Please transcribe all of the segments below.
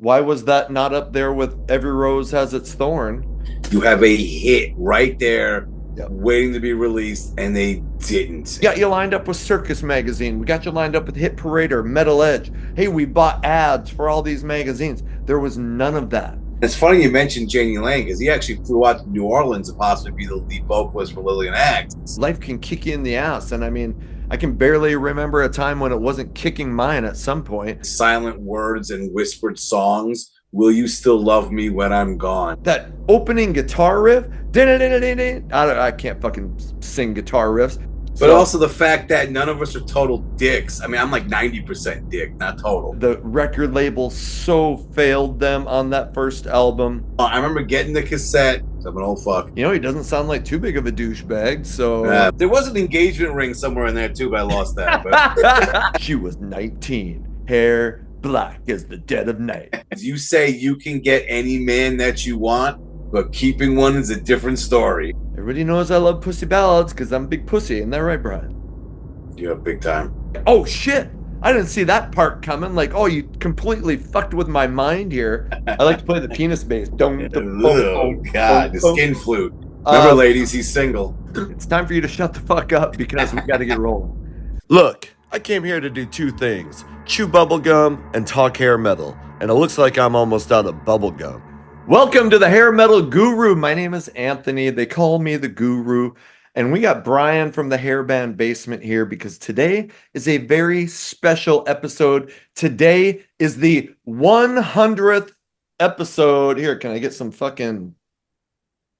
Why was that not up there with Every Rose Has Its Thorn? You have a hit right there Yep. waiting to be released, and they didn't. Got you lined up with Circus Magazine. We got you lined up with Hit Parader, Metal Edge. Hey, we bought ads for all these magazines. There was none of that. It's funny you mentioned Janie Lane because he actually flew out to New Orleans to possibly be the lead vocalist for Lillian Axe. Life can kick you in the ass. And I mean, I can barely remember a time when it wasn't kicking mine at some point. Silent words and whispered songs. Will you still love me when I'm gone? That opening guitar riff, I can't fucking sing guitar riffs. But also the fact that none of us are total dicks. I mean, I'm like 90% dick, not total. The record label so failed them on that first album. I remember getting the cassette. I'm an old fuck. You know, he doesn't sound like too big of a douchebag, so... there was an engagement ring somewhere in there, too, but I lost that. But... She was 19. Hair black as the dead of night. As you say, you can get any man that you want, but keeping one is a different story. Everybody knows I love pussy ballads because I'm a big pussy. Isn't that right, Brian? You have big time. Oh, shit. I didn't see that part coming. Like, oh, you completely fucked with my mind here. I like to play the penis bass. Oh, God. The skin flute. Remember, ladies, he's single. It's time for you to shut the fuck up because we got to get rolling. Look, I came here to do two things. Chew bubblegum and talk hair metal. And it looks like I'm almost out of bubblegum. Welcome to the Hair Metal Guru. My name is Anthony. They call me the Guru. And we got Bryan from the Hairband Basement here because today is a very special episode. Today is the 100th episode. Here, can I get some fucking...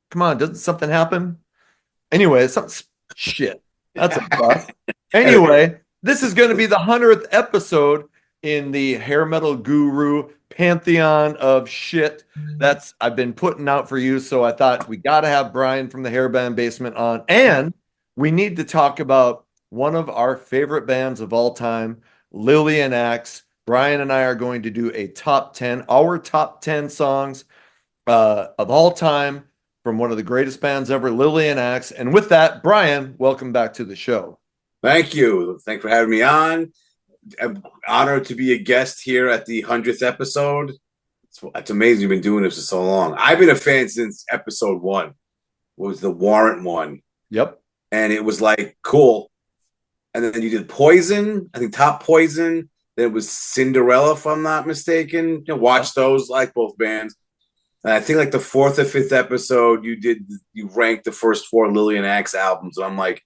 Come on, doesn't something happen? Anyway, something... Shit. That's a bust. Anyway, this is going to be the 100th episode in the Hair Metal Guru pantheon of shit that's I've been putting out for you. So I thought we got to have Bryan from the Hairband Basement on, and we need to talk about one of our favorite bands of all time, Lillian Axe. Bryan and I are going to do a top 10, our top 10 songs of all time from one of the greatest bands ever, Lillian Axe. And with that, Bryan, welcome back to the show. Thank you. Thanks for having me on. I'm honored to be a guest here at the 100th episode. It's amazing you've been doing this for so long. I've been a fan since episode 1. It was the Warrant one. Yep. And it was like, cool. And then you did Poison, I think Top Poison. Then it was Cinderella, if I'm not mistaken. You know, watch those, like both bands. And I think like the 4th or 5th episode, you ranked the first 4 Lillian Axe albums. And I'm like,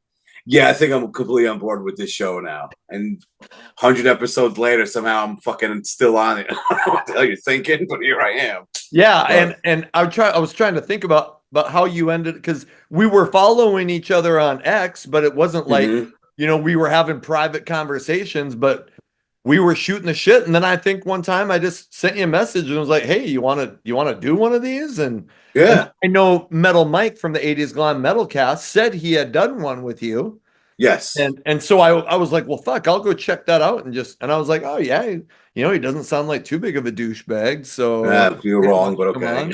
yeah, I think I'm completely on board with this show now. And 100 episodes later, somehow I'm fucking still on it. I don't know what the hell you're thinking, but here I am. Yeah, and I was trying to think about how you ended, because we were following each other on X, but it wasn't like, you know, we were having private conversations, but we were shooting the shit. And then I think one time I just sent you a message and was like, hey, you want to do one of these? And yeah, I know Metal Mike from the 80s Glam Metal Cast said he had done one with you. Yes. And so I was like, well, fuck, I'll go check that out. And I was like, oh yeah, you know, he doesn't sound like too big of a douchebag. So you're wrong, but okay.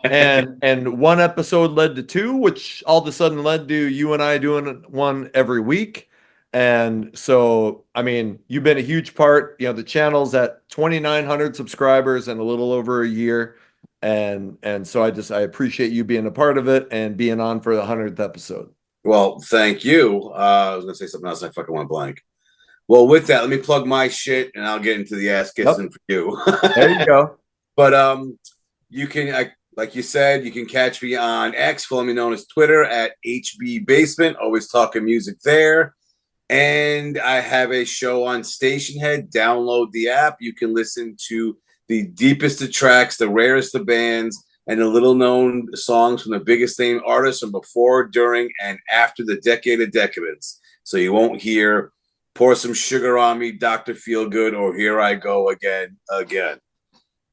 and one episode led to 2, which all of a sudden led to you and I doing one every week. And so, I mean, you've been a huge part. You know, the channel's at 2,900 subscribers in a little over a year. And so I appreciate you being a part of it and being on for the 100th episode. Well, thank you. I was going to say something else. And I fucking went blank. Well, with that, let me plug my shit and I'll get into the ass kissing for you. There you go. But you can, like you said, you can catch me on X, formerly known as Twitter, at HB Basement. Always talking music there. And I have a show on Stationhead. Download the app. You can listen to the deepest of tracks, the rarest of bands, and the little-known songs from the biggest name artists from before, during, and after the decade of decadence. So you won't hear Pour Some Sugar on Me, Dr. Feelgood, or Here I Go Again.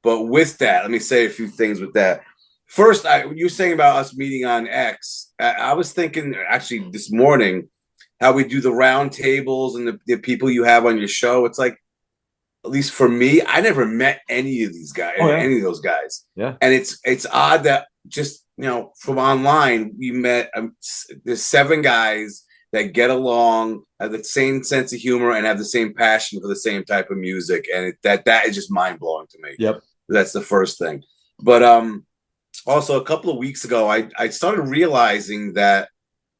But with that, let me say a few things with that. First, you were saying about us meeting on X. I was thinking, actually, this morning, how we do the round tables and the people you have on your show. It's like, at least for me, I never met any of these guys, any of those guys. Yeah. And it's odd that just, you know, from online, we met, there's 7 guys that get along, have the same sense of humor, and have the same passion for the same type of music. And that is just mind blowing to me. Yep. That's the first thing. But also a couple of weeks ago, I started realizing that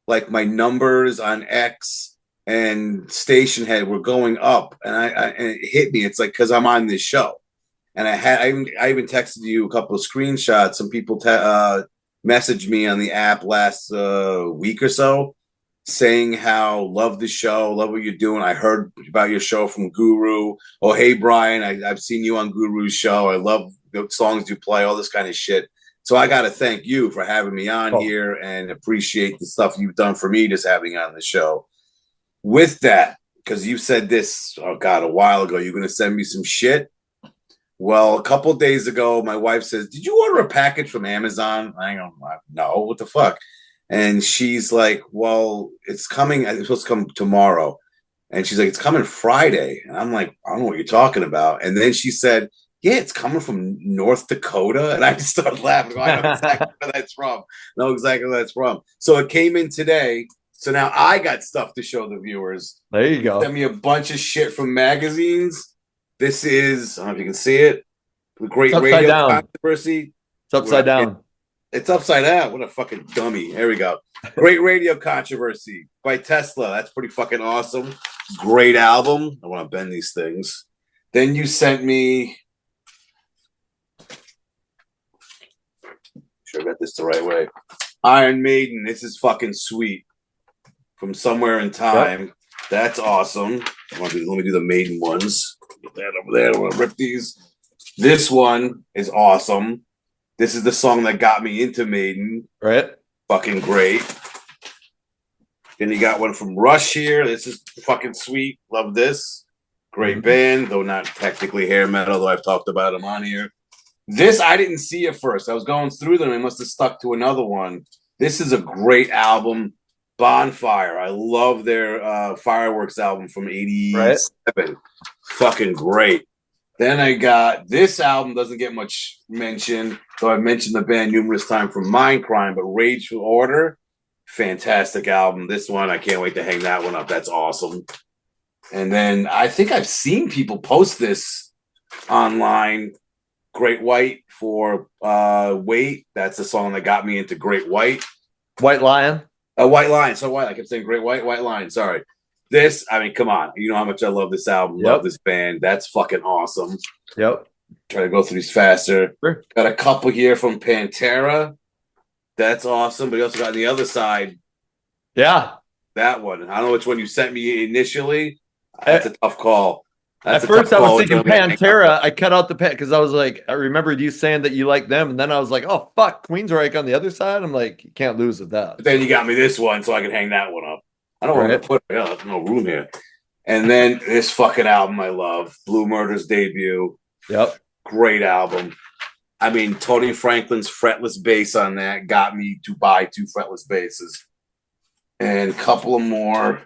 like my numbers on X and Station Head were going up, and and it hit me. It's like because I'm on this show, and I even texted you a couple of screenshots. Some people messaged me on the app last week or so, saying how love the show, love what you're doing. I heard about your show from Guru. Oh, hey Bryan, I've seen you on Guru's show. I love the songs you play, all this kind of shit. So I got to thank you for having me on here and appreciate the stuff you've done for me just having on the show. With that, because you said this, oh God, a while ago, you're going to send me some shit. Well, a couple of days ago, my wife says, "Did you order a package from Amazon?" I go, "No, what the fuck?" And she's like, "Well, it's coming. It's supposed to come tomorrow." And she's like, "It's coming Friday." And I'm like, "I don't know what you're talking about." And then she said, "Yeah, it's coming from North Dakota." And I just started laughing. I know exactly where that's from. Know exactly where that's from. So it came in today. So now I got stuff to show the viewers. There you go. Sent me a bunch of shit from magazines. This is, I don't know if you can see it, the Great Radio Controversy. It's upside down. It's upside down. What a fucking dummy. There we go. Great Radio Controversy by Tesla. That's pretty fucking awesome. Great album. I want to bend these things. Then you sent me, sure I got this the right way. Iron Maiden. This is fucking sweet. From Somewhere in Time. Yep. That's awesome. Let me do the Maiden ones. Get that over there. I want to rip these. This one is awesome. This is the song that got me into Maiden. Right. Fucking great. Then you got one from Rush here. This is fucking sweet. Love this. Great band, though not technically hair metal, though I've talked about them on here. This I didn't see at first. I was going through them. I must have stuck to another one. This is a great album. Bonfire. I love their Fireworks album from 87. Right. Fucking great. Then I got this album, doesn't get much mention, though I've mentioned the band numerous times from Mindcrime, but Rage for Order. Fantastic album. This one, I can't wait to hang that one up. That's awesome. And then I think I've seen people post this online. Great White for Wait. That's the song that got me into Great White. White Lion. White Lion. So White. I kept saying Great White Lion. Sorry. This, I mean, come on. You know how much I love this album. Yep. Love this band. That's fucking awesome. Yep. Try to go through these faster. Sure. Got a couple here from Pantera. That's awesome. But you also got on the other side. Yeah. That one. I don't know which one you sent me initially. That's a tough call. At first, I was thinking Pantera. I cut out the because I was like, I remembered you saying that you like them, and then I was like, oh fuck, Queensryche on the other side. I'm like, you can't lose with that. But then you got me this one, so I can hang that one up. I don't want to put there's no room here. And then this fucking album I love, Blue Murder's debut. Yep, great album. I mean, Tony Franklin's fretless bass on that got me to buy 2 fretless basses, and a couple of more.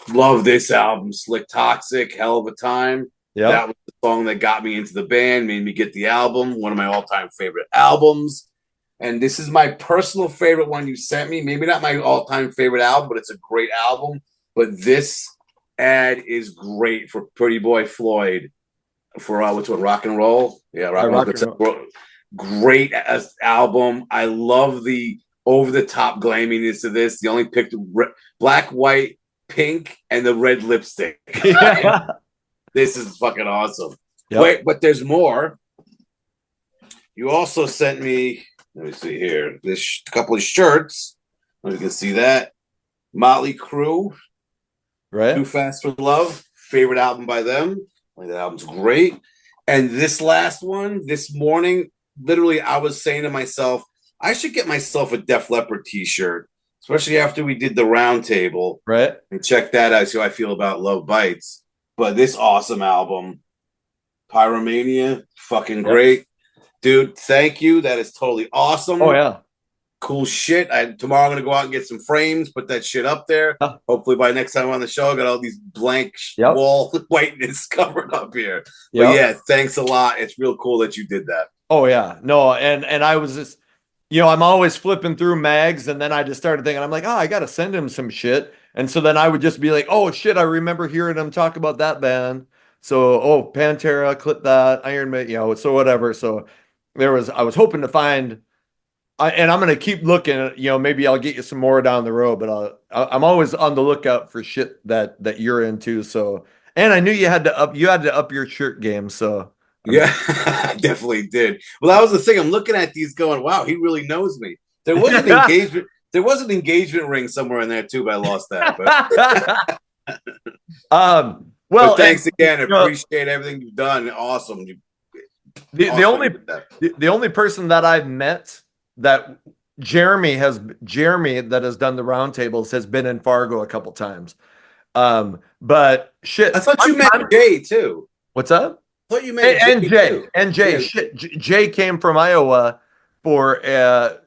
Love this album, Slick Toxic, Hell of a Time. Yeah, that was the song that got me into the band, made me get the album. One of my all-time favorite albums. And this is my personal favorite one you sent me. Maybe not my all-time favorite album, but it's a great album. But this ad is great for Pretty Boy Floyd for what's what, Rock and Roll? Yeah, Rock and Roll. Great album. I love the over-the-top glaminess of this. The only picked black, white, pink, and the red lipstick. Yeah. This is fucking awesome. Yep. Wait, but there's more. You also sent me, let me see here, this couple of shirts. You can see that. Motley Crue. Right. Too Fast for Love. Favorite album by them. Like, that album's great. And this last one, this morning, literally, I was saying to myself, I should get myself a Def Leppard t-shirt, especially after we did the round table. Right. And check that out, see how I feel about Love Bites. But this awesome album, Pyromania, fucking great. Dude, thank you. That is totally awesome. Oh, yeah. Cool shit. Tomorrow I'm going to go out and get some frames, put that shit up there. Hopefully by next time on the show, I got all these blank wall whiteness covered up here. But yeah, thanks a lot. It's real cool that you did that. Oh, yeah. No, and I was just, I'm always flipping through mags, and then I just started thinking, I'm like, I got to send him some shit. And so then I would just be like, oh, shit, I remember hearing him talk about that band. So, oh, Pantera, clip that, Iron Maiden, so whatever. So I was hoping to find, and I'm gonna keep looking. Maybe I'll get you some more down the road, but I'm always on the lookout for shit that you're into. So, and I knew you had to up your shirt game. So, Yeah, I definitely did. Well, that was the thing. I'm looking at these going, wow, he really knows me. There was an engagement. There was an engagement ring somewhere in there too, but I lost that. Well, but thanks again. you know, Appreciate everything you've done. Awesome. the only person that I've met that Jeremy that has done the roundtables has been in Fargo a couple times. But shit, I thought you met Jay too. What's up? I thought you met Jay. Shit, Jay came from Iowa for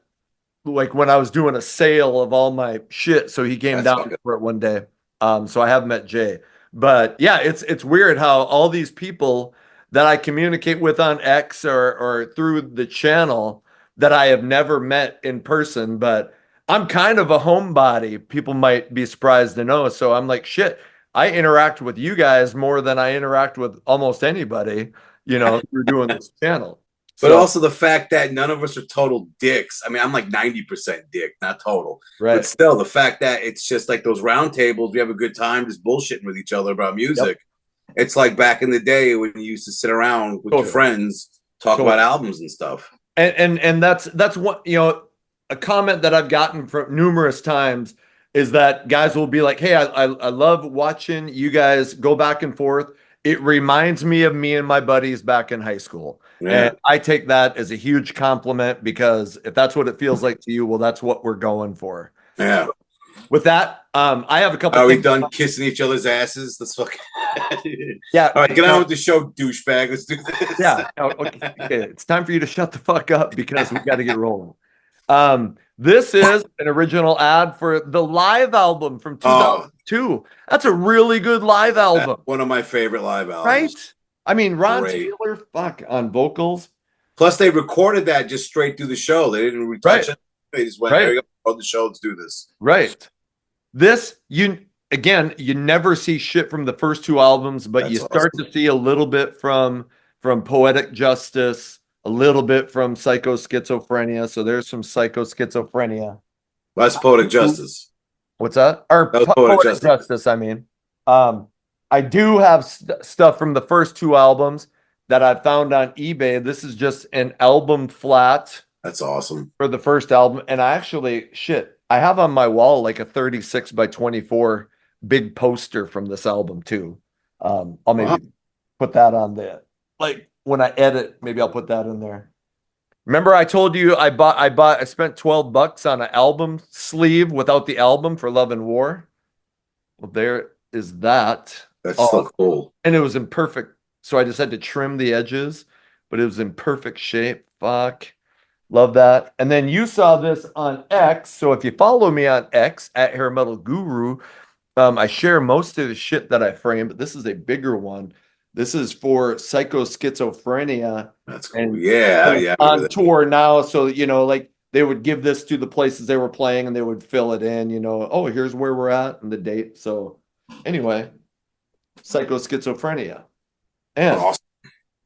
like when I was doing a sale of all my shit, so he came down for it one day. So I have met Jay. But yeah, it's weird how all these people that I communicate with on X or through the channel that I have never met in person, but I'm kind of a homebody. People might be surprised to know. So I'm like, shit, I interact with you guys more than I interact with almost anybody, through doing this channel. But also the fact that none of us are total dicks. I mean, I'm like 90% dick, not total. Right. But still, the fact that it's just like those round tables, we have a good time just bullshitting with each other about music. Yep. It's like back in the day when you used to sit around with your friends, talk about albums and stuff. And that's what, a comment that I've gotten from numerous times is that guys will be like, hey, I love watching you guys go back and forth. It reminds me of me and my buddies back in high school. Yeah. And I take that as a huge compliment because if that's what it feels like to you, well, that's what we're going for. Yeah. With that, I have a couple. Are we done kissing each other's asses? Let's fucking yeah. All right, get on with the show, douchebag. Let's do this. Yeah. Okay. It's time for you to shut the fuck up because we got to get rolling. This is an original ad for the live album from 2002. That's a really good live album. One of my favorite live albums. Right? I mean, Ron Taylor, on vocals. Plus, they recorded that just straight through the show. They didn't retouch it. They just went, there you go, on the show, let's do this. Right. This, you never see shit from the first two albums, but you start to see a little bit from Poetic Justice, a little bit from Psycho Schizophrenia. So there's some Psycho Schizophrenia. That's Poetic Justice. What's that? Or Poetic Justice, I mean. I do have stuff from the first two albums that I found on eBay. This is just an album flat. That's awesome. For the first album. And I have on my wall like a 36 by 24 big poster from this album too. I'll maybe put that on there. Like when I edit, maybe I'll put that in there. Remember I told you I spent $12 on an album sleeve without the album for Love and War. Well, there is that. That's so cool. And it was in perfect. So I just had to trim the edges, but it was in perfect shape. Fuck. Love that. And then you saw this on X. So if you follow me on X at Hair Metal Guru, I share most of the shit that I frame, but this is a bigger one. This is for Psycho Schizophrenia. That's cool. Yeah. On tour now. So, like they would give this to the places they were playing and they would fill it in, here's where we're at and the date. So anyway, Psycho Schizophrenia. And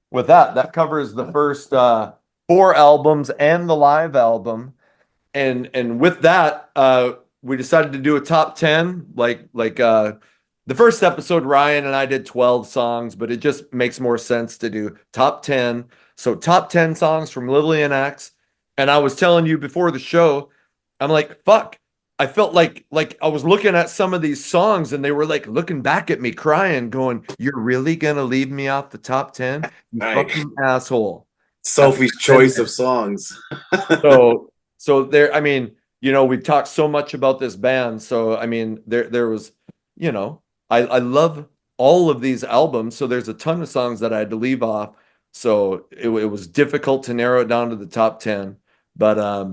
with that covers the first 4 albums and the live album. And with that, we decided to do a top 10. Like the first episode, Ryan and I did 12 songs, but it just makes more sense to do top 10. So top 10 songs from Lillian Axe. And I was telling you before the show, I'm like, fuck. I felt like I was looking at some of these songs and they were like looking back at me crying, going, you're really going to leave me off the top 10? You fucking asshole. Sophie's choice of songs. so there, I mean, we've talked so much about this band. So, I mean, there was, I love all of these albums. So there's a ton of songs that I had to leave off. So it was difficult to narrow it down to the top 10. But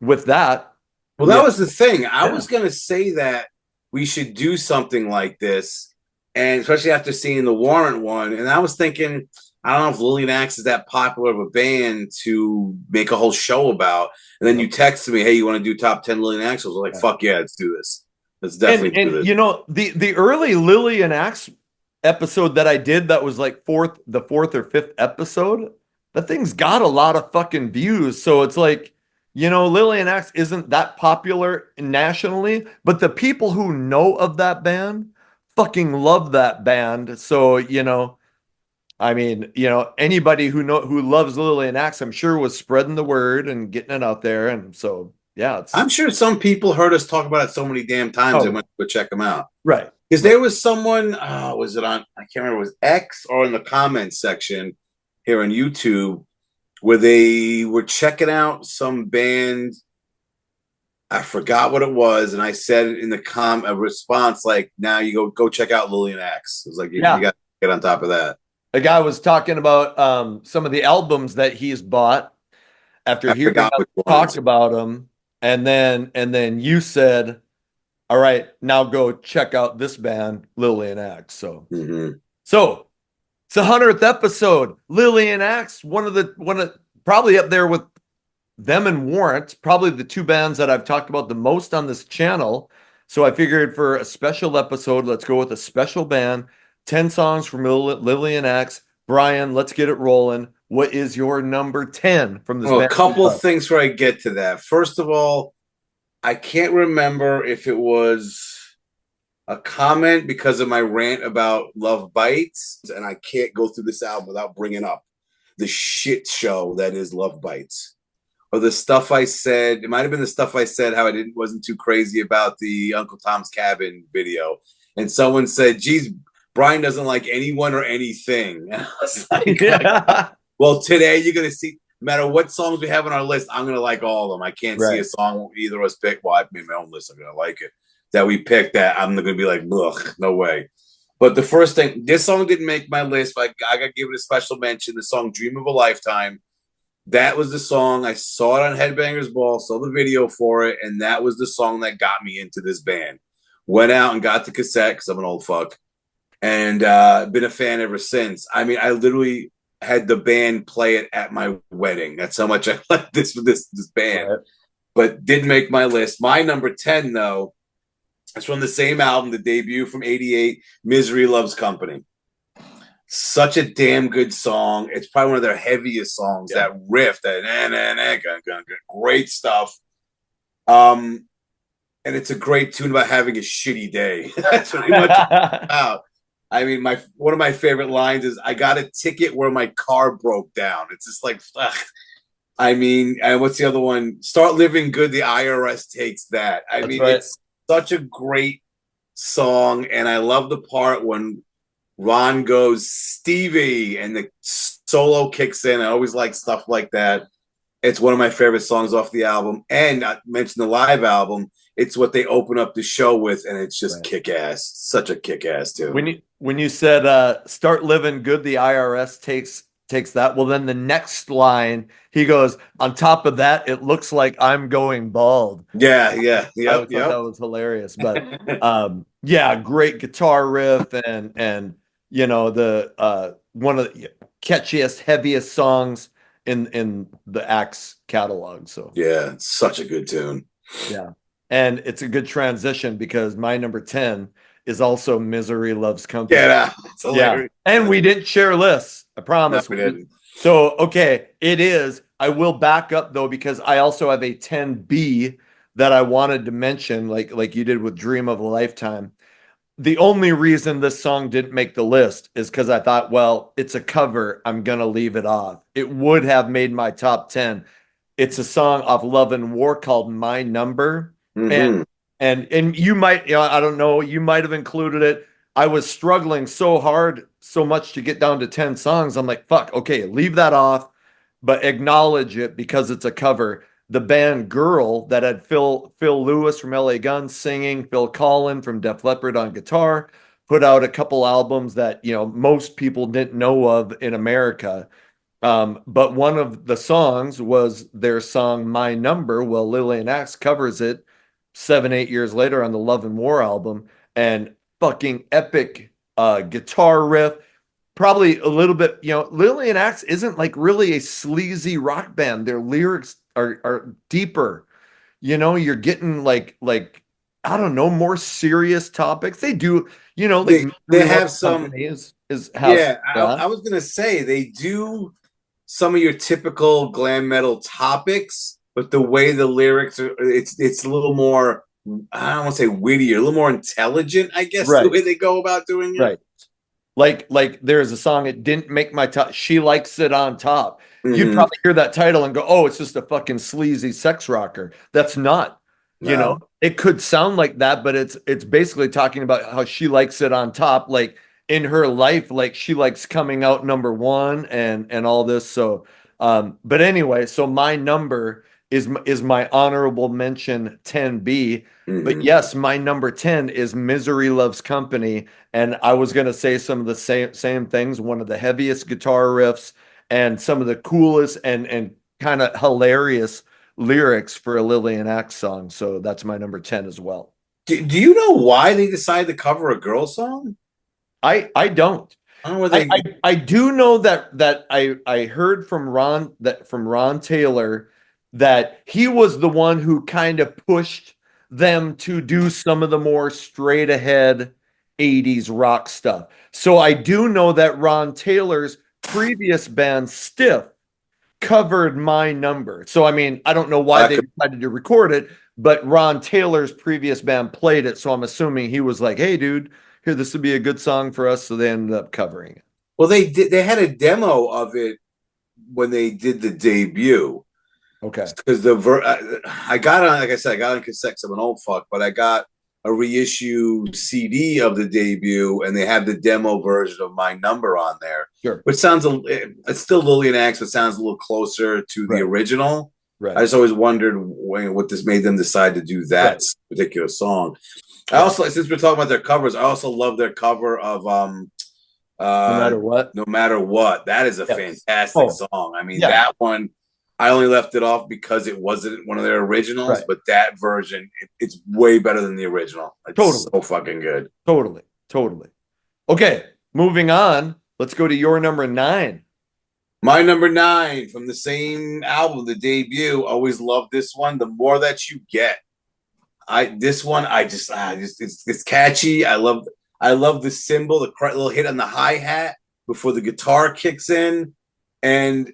with that. Well, that was the thing. I was going to say that we should do something like this. And especially after seeing the Warrant one. And I was thinking, I don't know if Lillian Axe is that popular of a band to make a whole show about. And then you texted me, hey, you want to do top 10 Lillian Axe? I was like, fuck yeah, let's do this. Let's definitely do this. The early Lillian Axe episode that I did that was like the fourth or fifth episode, that thing's got a lot of fucking views. So it's like, Lillian Axe isn't that popular nationally, but the people who know of that band fucking love that band. So, I mean, anybody who loves Lillian Axe, I'm sure was spreading the word and getting it out there. And so, yeah, I'm sure some people heard us talk about it so many damn times they went to go check them out. Right. Because there was someone, was it on, I can't remember, it was X or in the comments section here on YouTube, where they were checking out some band. I forgot what it was, and I said in the a response like, "Now you go check out Lillian Axe." It was like you got to get on top of that. A guy was talking about some of the albums that he's bought after hearing us talk about them, and then you said, "All right, now go check out this band, Lillian Axe." So, so it's the 100th episode. Lillian Axe, one of probably up there with them and Warrant, probably the two bands that I've talked about the most on this channel. So I figured for a special episode, let's go with a special band. 10 songs from Lillian Axe. Bryan, let's get it rolling. What is your number 10 from this band? A couple of things before I get to that. First of all, I can't remember if it was a comment because of my rant about Love Bites, and I can't go through this album without bringing up the shit show that is Love Bites. Or the stuff I said, it might have been the stuff I said, how I wasn't too crazy about the Uncle Tom's Cabin video. And someone said, geez, Bryan doesn't like anyone or anything. And I was like, well, today you're going to see, no matter what songs we have on our list, I'm going to like all of them. I can't see a song either of us pick. Well, I've made my own list. I'm going to like it. That we picked that I'm going to be like, ugh, no way. But the first thing, this song didn't make my list, but I got to give it a special mention. The song Dream of a Lifetime. That was the song. I saw it on Headbangers Ball, saw the video for it, and that was the song that got me into this band. Went out and got the cassette because I'm an old fuck, and been a fan ever since. I mean, I literally had the band play it at my wedding. That's how much I like this band. Right. But didn't make my list. My number 10, though, is from the same album, the debut from '88, Misery Loves Company. Such a damn good song. It's probably one of their heaviest songs. Yeah. That riff, that great stuff. And it's a great tune about having a shitty day. That's pretty much about. I mean, one of my favorite lines is, "I got a ticket where my car broke down." It's just like, ugh. I mean, and what's the other one? "Start living good. The IRS takes that." I mean, it's such a great song, and I love the part when Ron goes, "Stevie," and the solo kicks in. I always like stuff like that. It's one of my favorite songs off the album. And I mentioned the live album. It's what they open up the show with, and it's just kick-ass. Such a kick-ass too. When you said "start living good," the IRS takes that. Well, then the next line, he goes, "On top of that, it looks like I'm going bald." Yeah. That was hilarious. But yeah, great guitar riff and the one of the catchiest, heaviest songs in the Axe catalog. So yeah, it's such a good tune. Yeah. And it's a good transition because my number 10 is also Misery Loves Company. Yeah. And we didn't share lists. I promise. No, we didn't. So, okay, it is. I will back up though, because I also have a 10B that I wanted to mention, like you did with Dream of a Lifetime. The only reason this song didn't make the list is because I thought, well, it's a cover. I'm going to leave it off. It would have made my top 10. It's a song off Love and War called My Number. Mm-hmm. And you might, I don't know, you might have included it. I was struggling so much to get down to 10 songs. I'm like, fuck, okay, leave that off, but acknowledge it because it's a cover. The band Girl that had Phil Lewis from LA Guns singing, Phil Collen from Def Leppard on guitar, put out a couple albums that, most people didn't know of in America. But one of the songs was their song My Number. Well, Lillian Axe covers it 7-8 years later on the Love and War album, and fucking epic guitar riff. Probably a little bit, Lillian Axe isn't like really a sleazy rock band. Their lyrics are deeper. You're getting like I don't know, more serious topics. They do, like They Misery Loves have some. Company is has Yeah, that. I was gonna say they do some of your typical glam metal topics, but the way the lyrics are, it's a little more. I don't want to say witty, a little more intelligent, I guess, the Right, way they go about doing it. right. Like there's a song, it didn't make my top. She likes it on top. You'd Hmm. probably hear that title and go, "Oh, it's just a fucking sleazy sex rocker." That's not, you know. No. It could sound like that, but it's basically talking about how she likes it on top, like in her life, like she likes coming out number one and all this. So, but anyway, so my number is my honorable mention 10B. But Hmm. yes, my number 10 is Misery Loves Company. And I was going to say some of the same things, one of the heaviest guitar riffs and some of the coolest and kind of hilarious lyrics for a Lillian Axe song. So that's my number 10 as well. Do you know why they decided to cover a girl song? I don't. I don't know where I, they. I I do know that I heard from Ron Taylor that he was the one who kind of pushed them to do some of the more straight ahead 80s rock stuff. So I do know that Ron Taylor's previous band Stiff covered my number. So I mean, I don't know why I they could, decided to record it, but Ron Taylor's previous band played it, so I'm assuming he was like, "Hey dude, here this would be a good song for us." So they ended up covering it. well, they did. They had a demo of it when they did the debut. Okay. Because I got on, like I said, I got on cassette. 'Cause I'm an old fuck, but I got a reissue CD of the debut, and they have the demo version of My Number on there, Sure. which sounds it's still Lillian Axe, but sounds a little closer to the Right. original. I Right. just always wondered what this made them decide to do that Right. particular song. I Right. also, since we're talking about their covers, I also love their cover of No matter what. No Matter What. That is a Yes. fantastic Oh, song. I mean, yeah. that one I only left it off because it wasn't one of their originals, Right. but that version, it's way better than the original. It's Totally. so fucking good. Totally. Totally. Okay. Moving on. Let's go to your number 9. My number 9 from the same album, the debut. Always loved this one. The More That You Get. This one I just it's catchy. I love the cymbal, the little hit on the hi hat before the guitar kicks in, and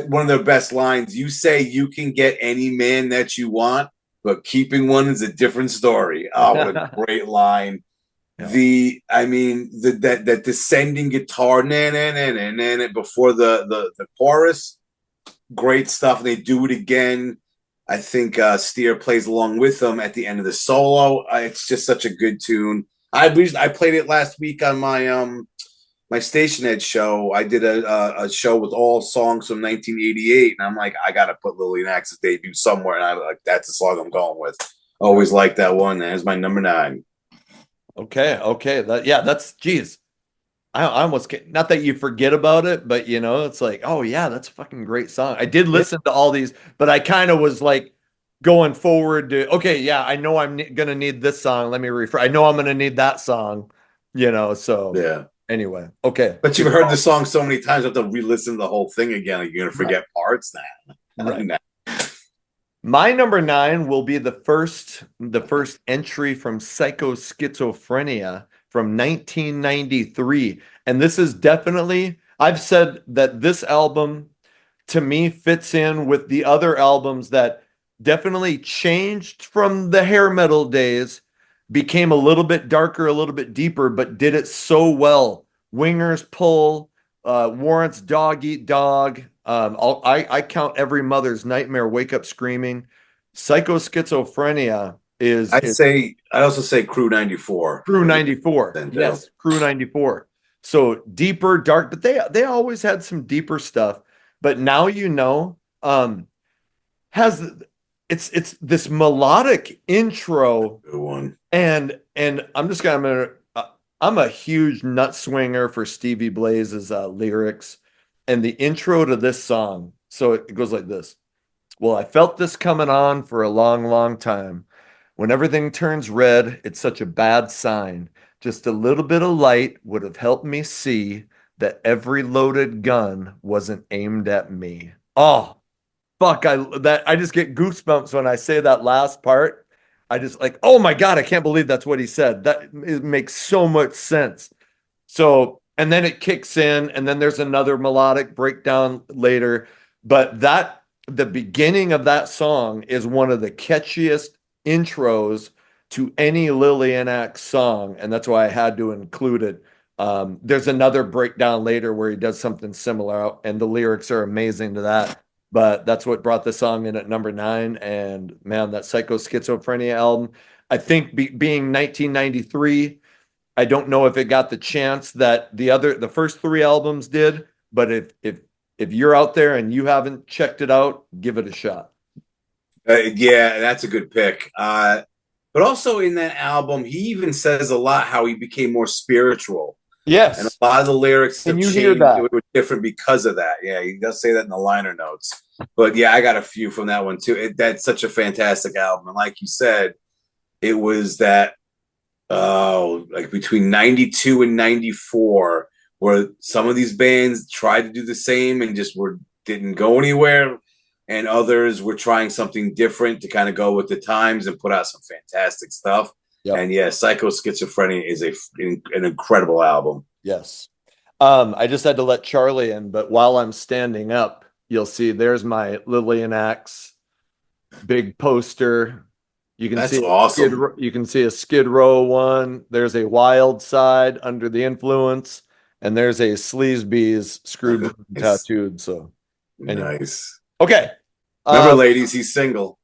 one of their best lines. You say you can get any man that you want, but keeping one is a different story. Oh, what a great line! Yeah. I mean, that descending guitar, na na na na na, before the chorus, great stuff. And they do it again. I think Steer plays along with them at the end of the solo. It's just such a good tune. I played it last week on my station head show. I did a show with all songs from 1988, and I'm like, I gotta put Lillian Axe's debut somewhere, and I like that's the song I'm going with. Always like that one. That's my number 9. Okay. Okay. That's geez. I almost not that you forget about it, but it's like, oh yeah, that's a fucking great song. I did Yeah. listen to all these, but I kind of was like going forward to, okay, yeah, I know gonna need this song. Let me refer. I know I'm gonna need that song, so Yeah. anyway, okay. But Good you've heard the call. song so many times, you have to re-listen to the whole thing again. Like you're gonna Right, forget parts now. right. My number 9 will be the first entry from Psycho Schizophrenia from 1993. And this is definitely, I've said that this album to me fits in with the other albums that definitely changed from the hair metal days, became a little bit darker, a little bit deeper, but did it so well. Wingers Pull, Warrant's Dog Eat Dog. I count Every Mother's Nightmare, Wake Up Screaming. Psycho Schizophrenia is I'd also say Crew 94 Crew would be 94. then too. Yes, Crew 94. So deeper, dark, but they always had some deeper stuff. But now has it's this melodic intro, Good one. and I'm a huge nut swinger for Stevie Blaze's lyrics and the intro to this song. So it goes like this. Well, I felt this coming on for a long, long time. When everything turns red, it's such a bad sign. Just a little bit of light would have helped me see that every loaded gun wasn't aimed at me. Oh, fuck, I just get goosebumps when I say that last part. I just like, oh my God, I can't believe that's what he said. That it makes so much sense. So, and then it kicks in, and then there's another melodic breakdown later. But the beginning of that song is one of the catchiest intros to any Lillian Axe song, and that's why I had to include it. There's another breakdown later where he does something similar, and the lyrics are amazing to that. But that's what brought the song in at number 9. And man, that Psycho Schizophrenia album, I think being 1993, I don't know if it got the chance that the first 3 albums did, but if you're out there and you haven't checked it out, give it a shot. Yeah, that's a good pick. But also in that album, he even says a lot how he became more spiritual. Yes. And a lot of the lyrics have Can you changed. hear that? It was different because of that. Yeah, he does say that in the liner notes. But yeah, I got a few from that one too. That's such a fantastic album. And like you said, it was that like between 92 and 94 where some of these bands tried to do the same and just didn't go anywhere, and others were trying something different to kind of go with the times and put out some fantastic stuff. Yep. And yeah, Psycho Schizophrenia is an incredible album. Yes. I just had to let Charlie in, but while I'm standing up, you'll see there's my Lillian Axe big poster. You can That's see awesome. you can see a Skid Row one. There's a Wild Side, Under the Influence, and there's a Sleazebees Screwed tattooed. So anyway. Nice. Okay. Remember, ladies, he's single.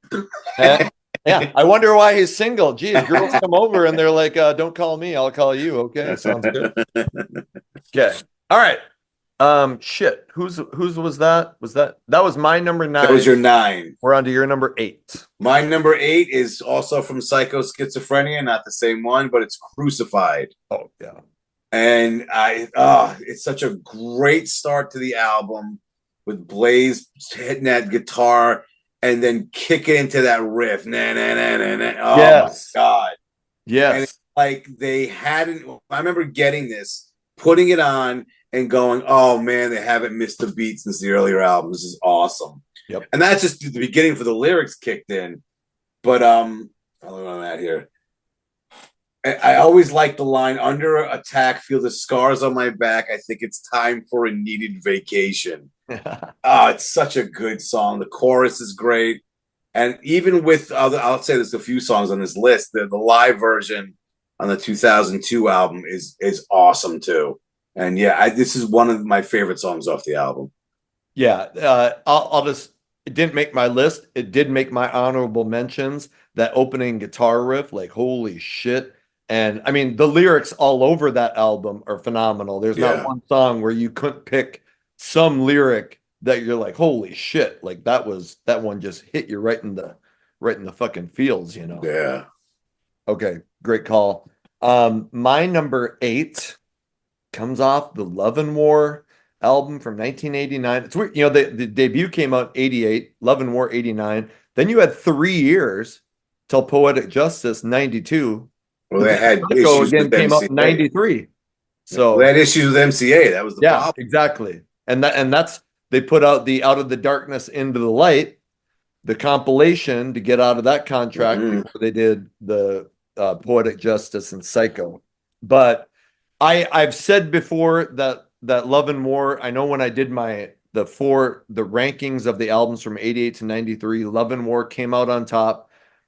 Yeah. I wonder why he's single. Geez, girls come over and they're like, don't call me, I'll call you. Okay, sounds good. Okay. All right. Shit. Whose was that? That was my number 9. That was your 9. We're on to your number 8. My number 8 is also from Psycho Schizophrenia, not the same one, but it's Crucified. Oh yeah. And it's such a great start to the album with Blaze hitting that guitar and then kicking into that riff. Nah, nah, nah, nah, nah. Oh yes. My God. Yes. And it's like they hadn't. I remember getting this, putting it on, and going, "Oh man, they haven't missed a beat since the earlier album. This is awesome." Yep. And that's just the beginning for the lyrics kicked in. But I don't know where I'm at here. I always like the line, "Under attack, feel the scars on my back. I think it's time for a needed vacation." It's such a good song. The chorus is great. And even with I'll say there's a few songs on this list. The live version on the 2002 album is awesome too. And yeah, this is one of my favorite songs off the album. Yeah, I'll just. It didn't make my list. It did make my honorable mentions. That opening guitar riff, like holy shit. And I mean, the lyrics all over that album are phenomenal. There's not one song where you couldn't pick some lyric that you're like, holy shit, like that one just hit you right in the fucking feels, you know? Yeah. Okay, great call. My number 8 comes off the Love and War album from 1989. It's weird, you know, the debut came out 88, Love and War 89. Then you had 3 years till Poetic Justice 92. Well, they had issues again came out in 93. So they had issues with MCA. That was the problem. Exactly. And that's they put out the Out of the Darkness Into the Light, the compilation to get out of that contract before they did the Poetic Justice and Psycho. But I've said before that Love and War, I know when I did the rankings of the albums from 88 to 93, Love and War came out on top.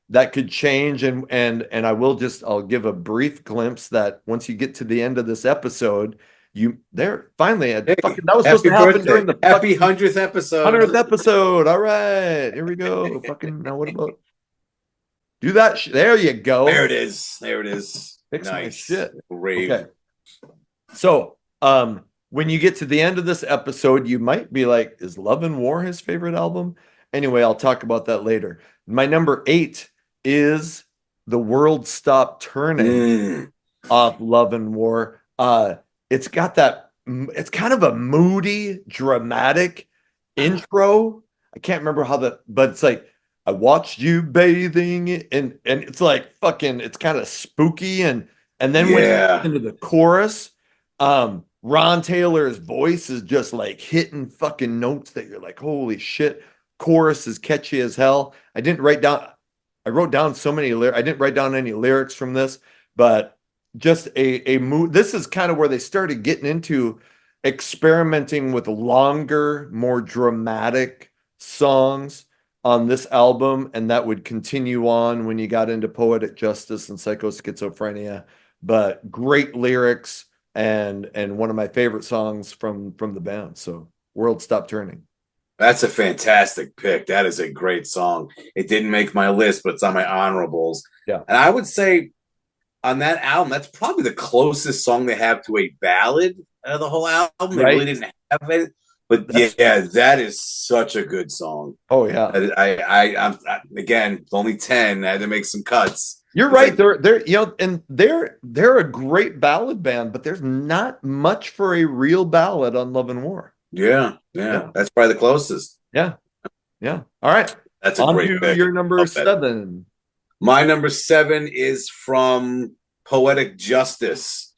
That could change, and I'll give a brief glimpse that once you get to the end of this episode, that was supposed to happen during the happy 100th episode. 100th episode. All right, here we go. Fucking now, what about do that? There you go. There it is. Fix nice. My shit. Rave. Okay. So, when you get to the end of this episode, you might be like, "Is Love and War his favorite album?" Anyway, I'll talk about that later. My number 8 is The World Stopped Turning off Love and War. It's got it's kind of a moody, dramatic intro. I can't remember but it's like, I watched you bathing, and it's like fucking, it's kind of spooky, and then when you get into the chorus, Ron Taylor's voice is just like hitting fucking notes that you're like, holy shit. Chorus is catchy as hell. I didn't write down. I wrote down so many lyrics. I didn't write down any lyrics from this, but just a mood. This is kind of where they started getting into experimenting with longer, more dramatic songs on this album, and that would continue on when you got into Poetic Justice and Psycho-Schizophrenia. But great lyrics and one of my favorite songs from the band. So World Stop Turning. That's a fantastic pick. That is a great song. It didn't make my list, but it's on my honorables. Yeah. And I would say on that album, that's probably the closest song they have to a ballad out of the whole album. They really didn't have it. But yeah, that is such a good song. Oh yeah. I'm again, it's only 10. I had to make some cuts. You're right. They're you know, and they're a great ballad band, but there's not much for a real ballad on Love and War. Yeah. That's probably the closest. Yeah. All right. That's a great pick. Your number 7. My number 7 is from Poetic Justice.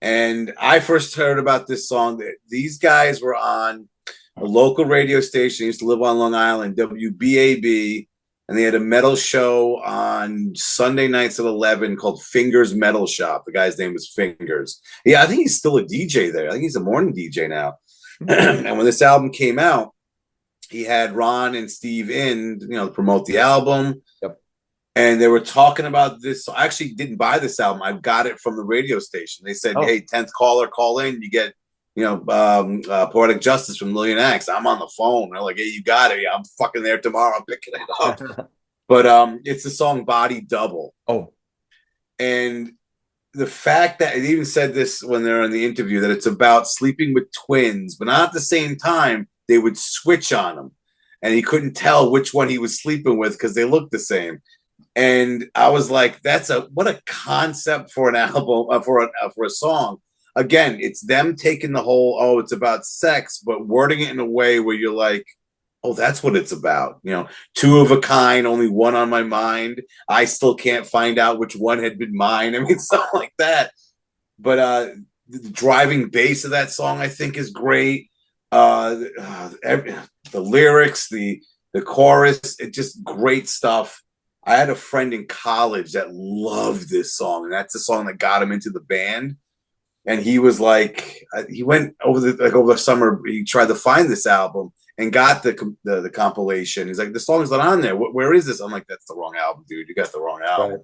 And I first heard about this song. These guys were on a local radio station. I used to live on Long Island, WBAB. And they had a metal show on Sunday nights at 11 called Fingers Metal Shop. The guy's name was Fingers. Yeah, I think he's still a DJ there. I think he's a morning DJ now. And when this album came out, he had Ron and Steve in, to promote the album. Yep. And they were talking about this. I actually didn't buy this album. I got it from the radio station. They said, hey, 10th caller, call in. You get, Poetic Justice from Lillian Axe. I'm on the phone. They're like, hey, you got it. Yeah, I'm fucking there tomorrow. I'm picking it up. But it's the song Body Double. Oh. And the fact that it even said this when they're in the interview, that it's about sleeping with twins, but not at the same time. They would switch on him, and he couldn't tell which one he was sleeping with because they looked the same. And I was like, what a concept for an album, for a song. Again, it's them taking the whole, it's about sex, but wording it in a way where you're like, oh, that's what it's about. Two of a kind, only one on my mind. I still can't find out which one had been mine. I mean, something like that. But the driving bass of that song, I think, is great. The lyrics, the chorus, it just great stuff. I had a friend in college that loved this song, and that's the song that got him into the band. And he was like, he went over the summer, he tried to find this album and got the compilation. He's like, the song's not on there. Where is this? I'm like, that's the wrong album, dude. You got the wrong album. Right.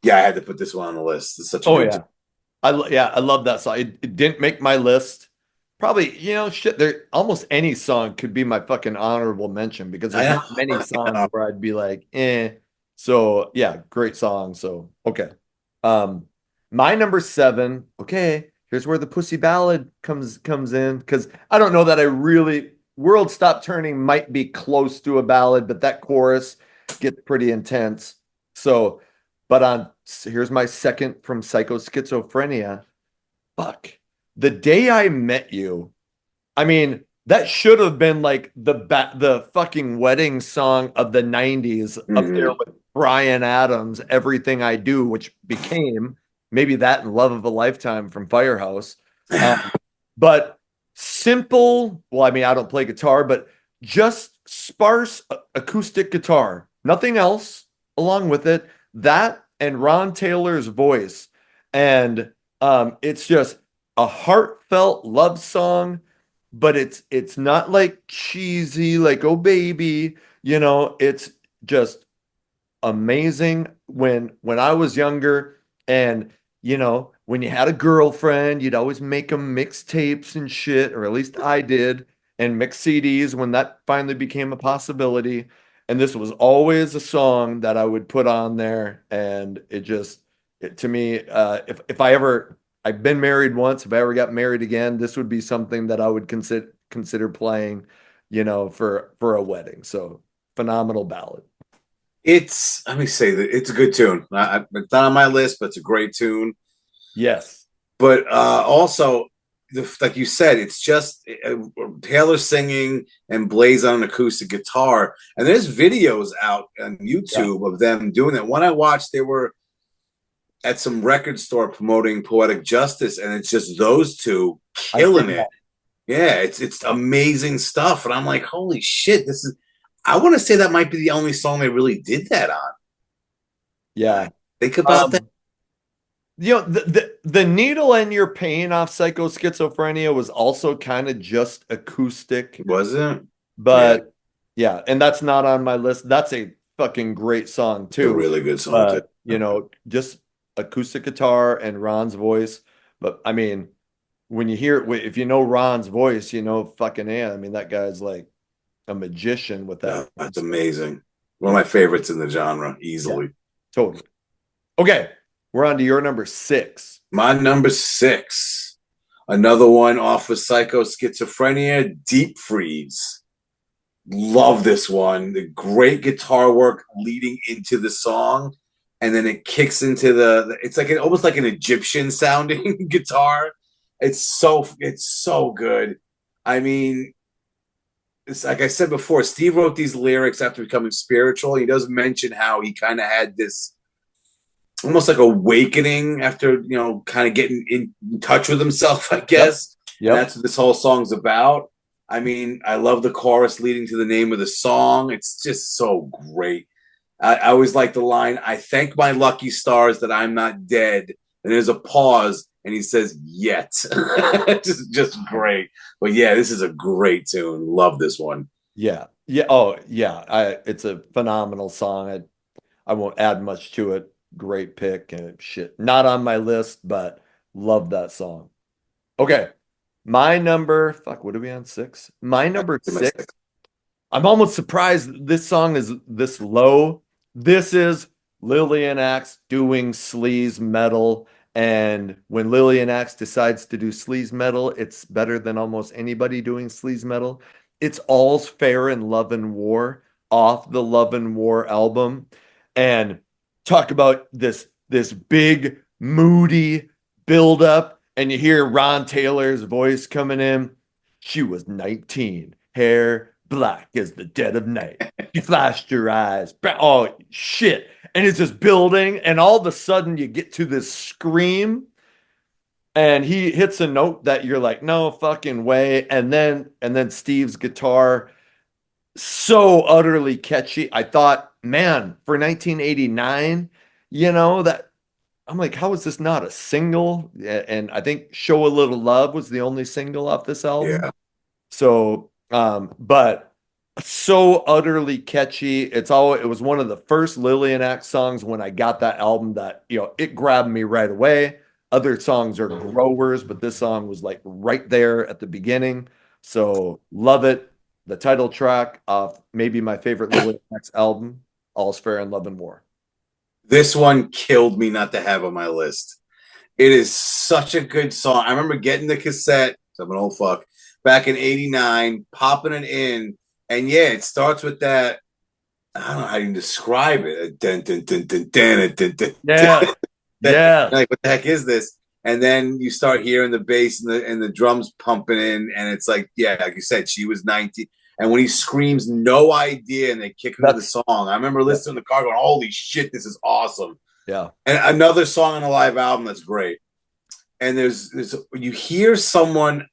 Yeah, I had to put this one on the list. It's such a good song. I love that song. It didn't make my list. Probably, there almost any song could be my fucking honorable mention because there's not many songs where I'd be like, eh. So yeah, great song. So okay. My number 7, okay, here's where the pussy ballad comes in, because I don't know that World Stop Turning might be close to a ballad, but that chorus gets pretty intense. So, here's my second from Psycho-Schizophrenia. Fuck. The Day I Met You. I mean, that should have been like the fucking wedding song of the 90s up there with Bryan Adams, Everything I Do, which became maybe that and Love of a Lifetime from Firehouse. But simple, well, I mean, I don't play guitar, but just sparse acoustic guitar. Nothing else along with it. That and Ron Taylor's voice. And it's just a heartfelt love song, but it's not like cheesy, like, oh baby, it's just amazing. When I was younger, and when you had a girlfriend, you'd always make them mixtapes and shit, or at least I did, and mix CDs when that finally became a possibility. And this was always a song that I would put on there, and to me, if I've been married once, if I ever got married again, this would be something that I would consider playing, for a wedding. So phenomenal ballad. Let me say that it's a good tune. It's not on my list, but it's a great tune. Yes. But also, like you said, it's just Taylor singing and Blaze on an acoustic guitar. And there's videos out on YouTube of them doing that. One I watched, they were at some record store promoting Poetic Justice, and it's just those two killing it. Yeah, it's amazing stuff. And I'm like, holy shit, I want to say that might be the only song they really did that on. Yeah. Think about that. Um, the needle and your pain off Psycho Schizophrenia was also kind of just acoustic, Wasn't? Yeah, but yeah, and that's not on my list. That's a fucking great song it's a too. really good song too. But just acoustic guitar and Ron's voice. But I mean, when you hear it, if you know Ron's voice, you know fucking yeah. I mean, that guy's like a magician with that That's voice. amazing. One of Yeah, my favorites in the genre, yeah, easily. totally. Okay, we're on to your number six. My number six, another one off of Psycho Schizophrenia, Deep Freeze. Love this one. The great guitar work leading into the song, and then it kicks into it's like almost like an Egyptian sounding guitar. It's so good. I mean, it's like I said before, Steve wrote these lyrics after becoming spiritual. He does mention how he kind of had this almost like awakening after kind of getting in touch with himself, I Yep, guess. And yep. that's what this whole song's about. I mean, I love the chorus leading to the name of the song. It's just so great. I always like the line, I thank my lucky stars that I'm not dead. And there's a pause, and he says, yet. just great. But yeah, this is a great tune. Love this one. Yeah. Yeah. Oh, yeah. It's a phenomenal song. I won't add much to it. Great pick and shit. Not on my list, but love that song. Okay. My number, fuck, what are we on? Six? My number six. I'm almost surprised this song is this low. This is Lillian Axe doing sleaze metal. And when Lillian Axe decides to do sleaze metal, it's better than almost anybody doing sleaze metal. It's All's Fair in Love and War off the Love and War album. And talk about this big, moody build up. And you hear Ron Taylor's voice coming in. She was 19, hair black as the dead of night. You flashed your eyes. Oh, shit. And it's just building. And all of a sudden, you get to this scream. And he hits a note that you're like, no fucking way. And then Steve's guitar, so utterly catchy. I thought, man, for 1989, that I'm like, how is this not a single? And I think Show a Little Love was the only single off this album. Yeah. So, but so utterly catchy. It was one of the first Lillian Axe songs when I got that album that, it grabbed me right away. Other songs are growers, but this song was like right there at the beginning. So love it. The title track of maybe my favorite Lillian Axe album, All's Fair in Love and War. This one killed me not to have on my list. It is such a good song. I remember getting the cassette, I'm an old fuck, back in '89, popping it in. And yeah, it starts with that. I don't know how you describe it. Dun, dun, dun, dun, dun, dun, dun, Yeah. Yeah. like, what the heck is this? And then you start hearing the bass and the drums pumping in, and it's like, yeah, like you said, she was 19. And when he screams, no idea, and they kick into the That's song, I remember yeah. listening to the car going, holy shit, this is awesome. Yeah. And another song on a live album that's great. And there's you hear someone,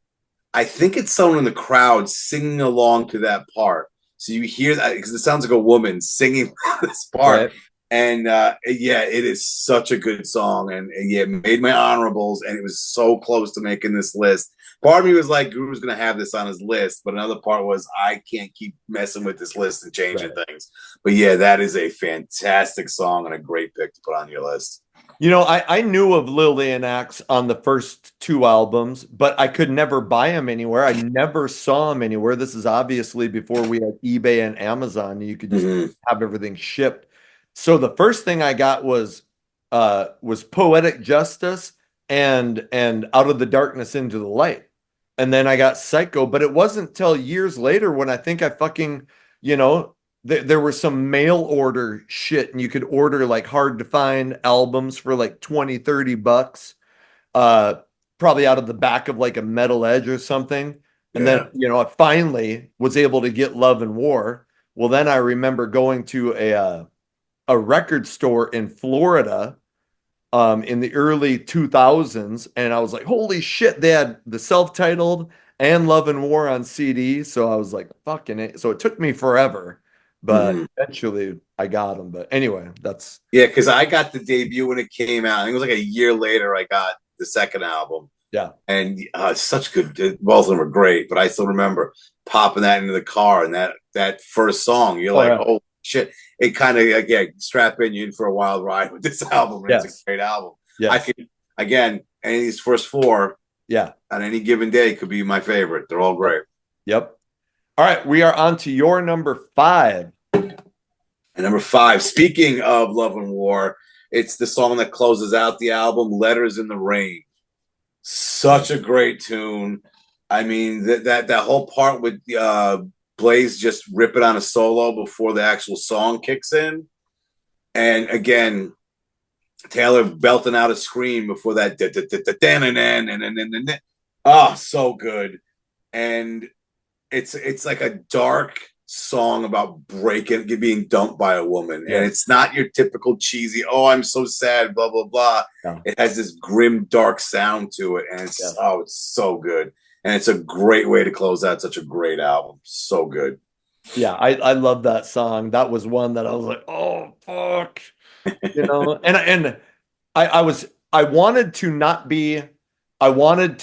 I think it's someone in the crowd singing along to that part. So you hear that because it sounds like a woman singing this part. Right. And yeah, it is such a good song. And yeah, it made my honorables, and it was so close to making this list. Part of me was like, Guru's going to have this on his list, but another part was, I can't keep messing with this list and changing Right. things. But yeah, that is a fantastic song and a great pick to put on your list. I knew of Lillian Axe on the first two albums, but I could never buy them anywhere. I never saw them anywhere. This is obviously before we had eBay and Amazon. You could just Mm-hmm. have everything shipped. So the first thing I got was Poetic Justice and Out of the Darkness into the Light. And then I got Psycho, but it wasn't till years later when I think I fucking, you know, there was some mail order shit and you could order like hard to find albums for like 20, 30 bucks, uh, probably out of the back of like a Metal Edge or something. And then, Yeah. I finally was able to get Love and War. Well, then I remember going to a record store in Florida in the early 2000s, and I was like, holy shit, they had the self-titled and Love and War on CD. So I was like, fucking it. So it took me forever, but eventually I got them. But anyway, that's because I got the debut when it came out. I think it was like a year later I got the second album. yeah. And such good. Both of them were great, but I still remember popping that into the car and that first song. You're like, Yeah. oh shit! It kind of again strap in you in for a wild ride with this album. And It's a great album. I Yes. could again any of these first four. Yeah. On any given day could be my favorite. They're all great. Yep. All right, we are on to your number 5. And number 5, speaking of Love and War, it's the song that closes out the album, Letters in the Rain. Such a great tune. I mean, that whole part with Blaze just ripping on a solo before the actual song kicks in. And again, Taylor belting out a scream before that. Oh, so good. And it's like a dark song about being dumped by a woman. And it's not your typical cheesy, oh, I'm so sad, blah, blah, blah. No. It has this grim, dark sound to it. And it's so good. And it's a great way to close out such a great album. So good. Yeah, I love that song. That was one that I was like, oh, fuck. You know, and I wanted to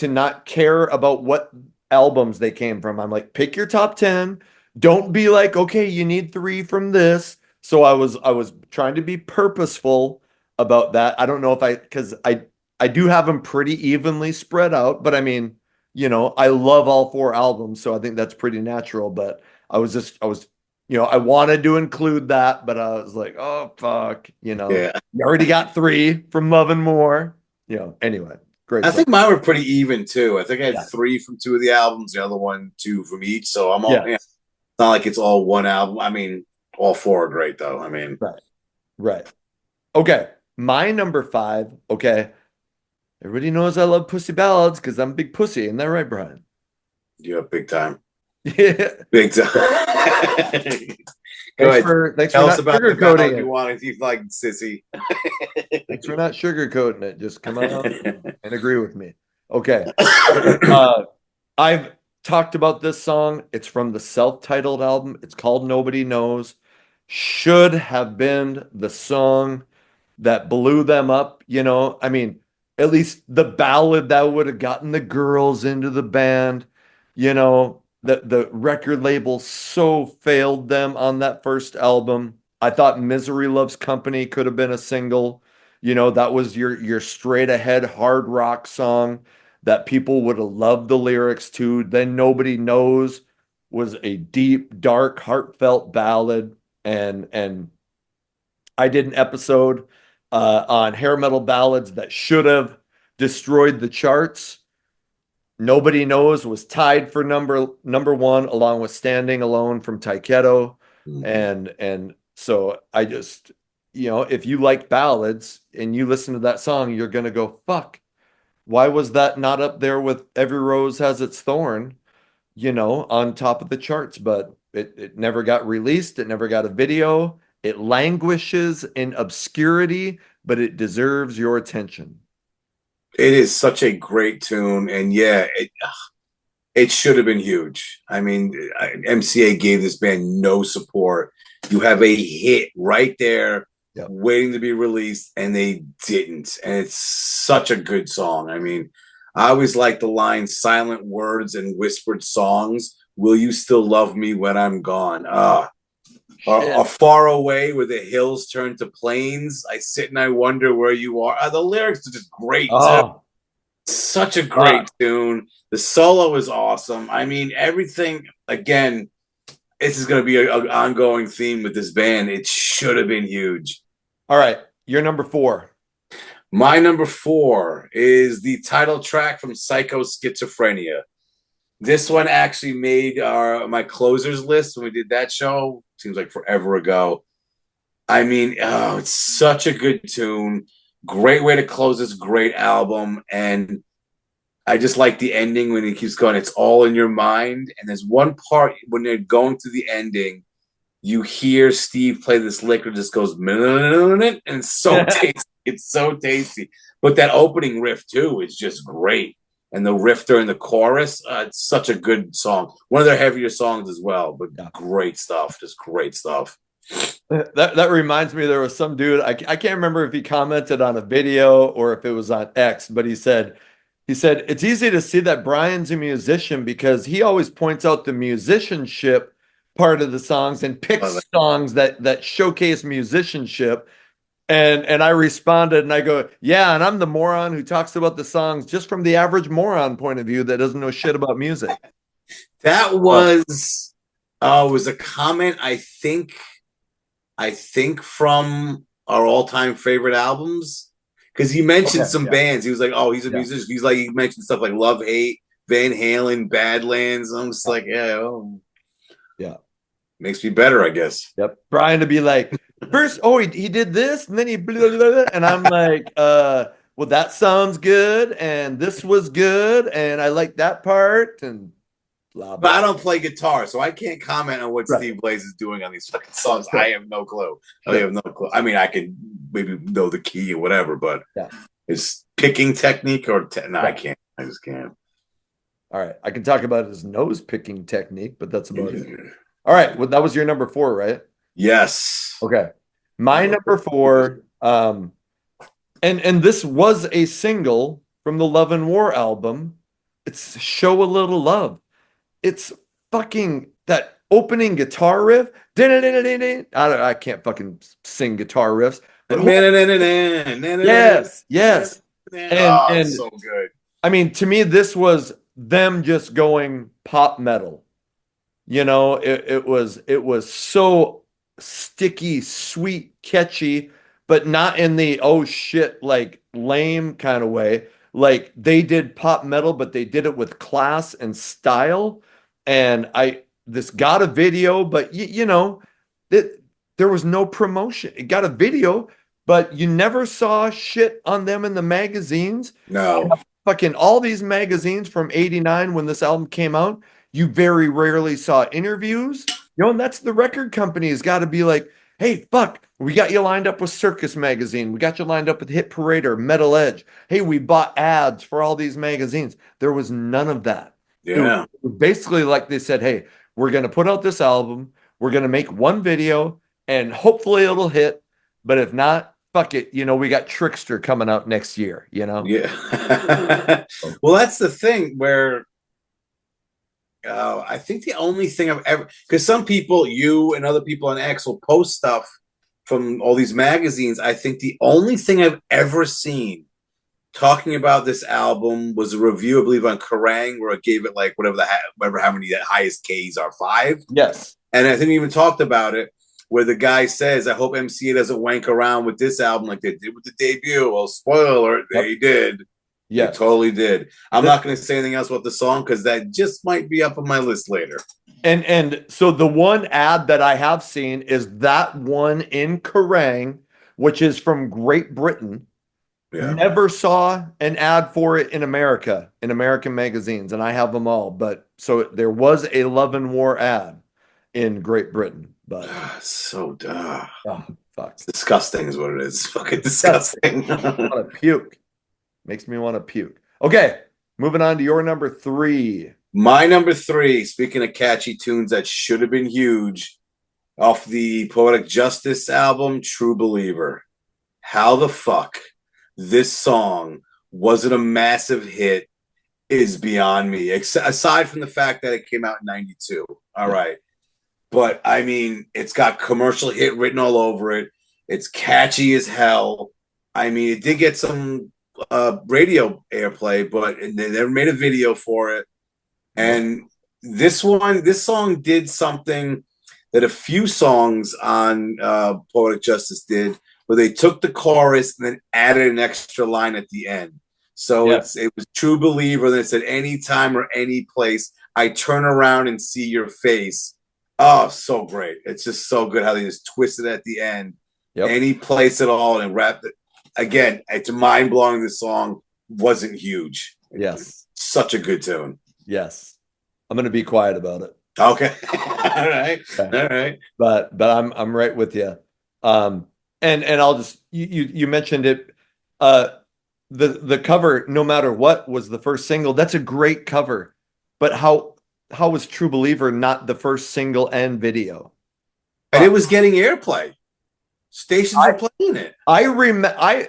not care about what albums they came from. I'm like, pick your top 10. Don't be like, okay, you need 3 from this. So I was trying to be purposeful about that. I don't know if because I do have them pretty evenly spread out, but I mean, you know, I love all 4 albums, so I think that's pretty natural. But I was, you know, I wanted to include that, but I was like, oh fuck, you know, you already got 3 from Love and More. You know, anyway. Great I think mine were pretty even too. I think I had 3 from 2 of the albums, the other one 2 from each. So I'm all it's not like it's all one album. I mean, all 4 are great though. I mean, right. Okay, my number 5. Okay, everybody knows I love pussy ballads because I'm a big pussy. Isn't that right, Bryan? Yeah, big time. Yeah, big time. Thanks for not sugarcoating it. You want if you like sissy. Thanks for not sugarcoating it. Just come out and agree with me. Okay. I've talked about this song. It's from the self-titled album. It's called Nobody Knows. Should have been the song that blew them up. You know, I mean, at least the ballad that would have gotten the girls into the band. You know, the record label so failed them on that first album. I thought Misery Loves Company could have been a single. You know, that was your straight ahead hard rock song that people would have loved the lyrics to. Then Nobody Knows was a deep, dark, heartfelt ballad. And I did an episode on hair metal ballads that should have destroyed the charts. Nobody Knows was tied for number 1 along with Standing Alone from Taiketo. And so I just, you know, if you like ballads and you listen to that song, you're going to go, fuck, why was that not up there with Every Rose Has Its Thorn, you know, on top of the charts? But it never got released. It never got a video. It languishes in obscurity, but it deserves your attention. It is such a great tune, and it should have been huge. I mean, MCA gave this band no support. You have a hit right there, waiting to be released, and they didn't. And it's such a good song. I mean, I always like the line, silent words and whispered songs. Will you still love me when I'm gone? Are far away where the hills turn to plains. I sit and I wonder where you are. The lyrics are just great. Too. Such a great tune. The solo is awesome. I mean, everything, again, this is going to be an ongoing theme with this band. It should have been huge. All right. Your number 4. My number 4 is the title track from Psycho Schizophrenia. This one actually made my closers list when we did that show. Seems like forever ago. I mean, it's such a good tune. Great way to close this great album. And I just like the ending when he keeps going, it's all in your mind. And there's one part when they're going through the ending, you hear Steve play this lick that just goes, and it's so tasty. It's so tasty. But that opening riff, too, is just great. and the riff during the chorus. It's such a good song. One of their heavier songs as well, but great stuff. Just great stuff. That reminds me, there was some dude, I can't remember if he commented on a video or if it was on X, but he said it's easy to see that Bryan's a musician because he always points out the musicianship part of the songs and picks songs that showcase musicianship. And I responded and I go, yeah, and I'm the moron who talks about the songs just from the average moron point of view that doesn't know shit about music. That was was a comment, I think from our all-time favorite albums, because he mentioned some bands. He was like, "Oh, he's a musician." He's like, he mentioned stuff like Love Hate, Van Halen, Badlands. I'm just like, yeah, makes me better, I guess. Yep, Bryan to be like, first, he did this, and then he blah, blah, blah, and I'm like, well, that sounds good, and this was good, and I like that part, and. Blah, blah. But I don't play guitar, so I can't comment on what Steve Blaze is doing on these fucking songs. I have no clue. I have no clue. I mean, I can maybe know the key or whatever, but his picking technique I can't. I just can't. All right. I can talk about his nose picking technique, but that's about it. All right. Well, that was your number 4, right? Yes. Okay. My number 4, and this was a single from the Love and War album. It's Show a Little Love. It's fucking that opening guitar riff. I can't fucking sing guitar riffs. But yes. And so good. I mean, to me, this was them just going pop metal. You know, it was so sticky, sweet, catchy, but not in the oh shit, like lame kind of way. Like they did pop metal, but they did it with class and style. And this got a video, but you know, there was no promotion. It got a video, but you never saw shit on them in the magazines. No. Fucking all these magazines from 89 when this album came out, you very rarely saw interviews. You know, and that's the record company's got to be like, hey, fuck, we got you lined up with Circus Magazine. We got you lined up with Hit Parade or Metal Edge. Hey, we bought ads for all these magazines. There was none of that. Yeah. It was basically like they said, hey, we're going to put out this album. We're going to make one video and hopefully it'll hit. But if not, fuck it. You know, we got Trickster coming out next year, you know? Yeah. Well, that's the thing where I think the only thing I've ever, because some people, you and other people on X will post stuff from all these magazines. I think the only thing I've ever seen talking about this album was a review, I believe, on Kerrang, where it gave it like whatever how many the highest Ks are, 5. Yes. And I think we even talked about it, where the guy says, I hope MCA doesn't wank around with this album like they did with the debut. Well, spoiler, they did. Yeah, they totally did. I'm not going to say anything else about the song because that just might be up on my list later. And so the one ad that I have seen is that one in Kerrang, which is from Great Britain. Yeah. Never saw an ad for it in America, in American magazines, and I have them all. But so there was a Love and War ad in Great Britain, but so fuck, it's disgusting, is what it is. It's fucking disgusting. I want to puke. Makes me want to puke. Okay, moving on to your number 3. My number 3. Speaking of catchy tunes that should have been huge, off the Poetic Justice album, True Believer. How the fuck this song wasn't a massive hit is beyond me. Aside from the fact that it came out in 92. All right. But I mean, it's got commercial hit written all over it. It's catchy as hell. I mean, it did get some radio airplay, but they never made a video for it. And this song did something that a few songs on Poetic Justice did, where they took the chorus and then added an extra line at the end. So it was True Believer, and it said, anytime or any place, I turn around and see your face. Oh, so great. It's just so good how they just twisted at the end. Yep. Any place at all and wrapped it. Again, it's mind-blowing this song wasn't huge. Yes. Such a good tune. Yes. I'm going to be quiet about it. Okay. All right. Okay. All right. But I'm right with you. And I'll just, you mentioned it. the cover, no matter what, was the first single. That's a great cover. But how was True Believer not the first single and video? And it was getting airplay. Stations were playing it. I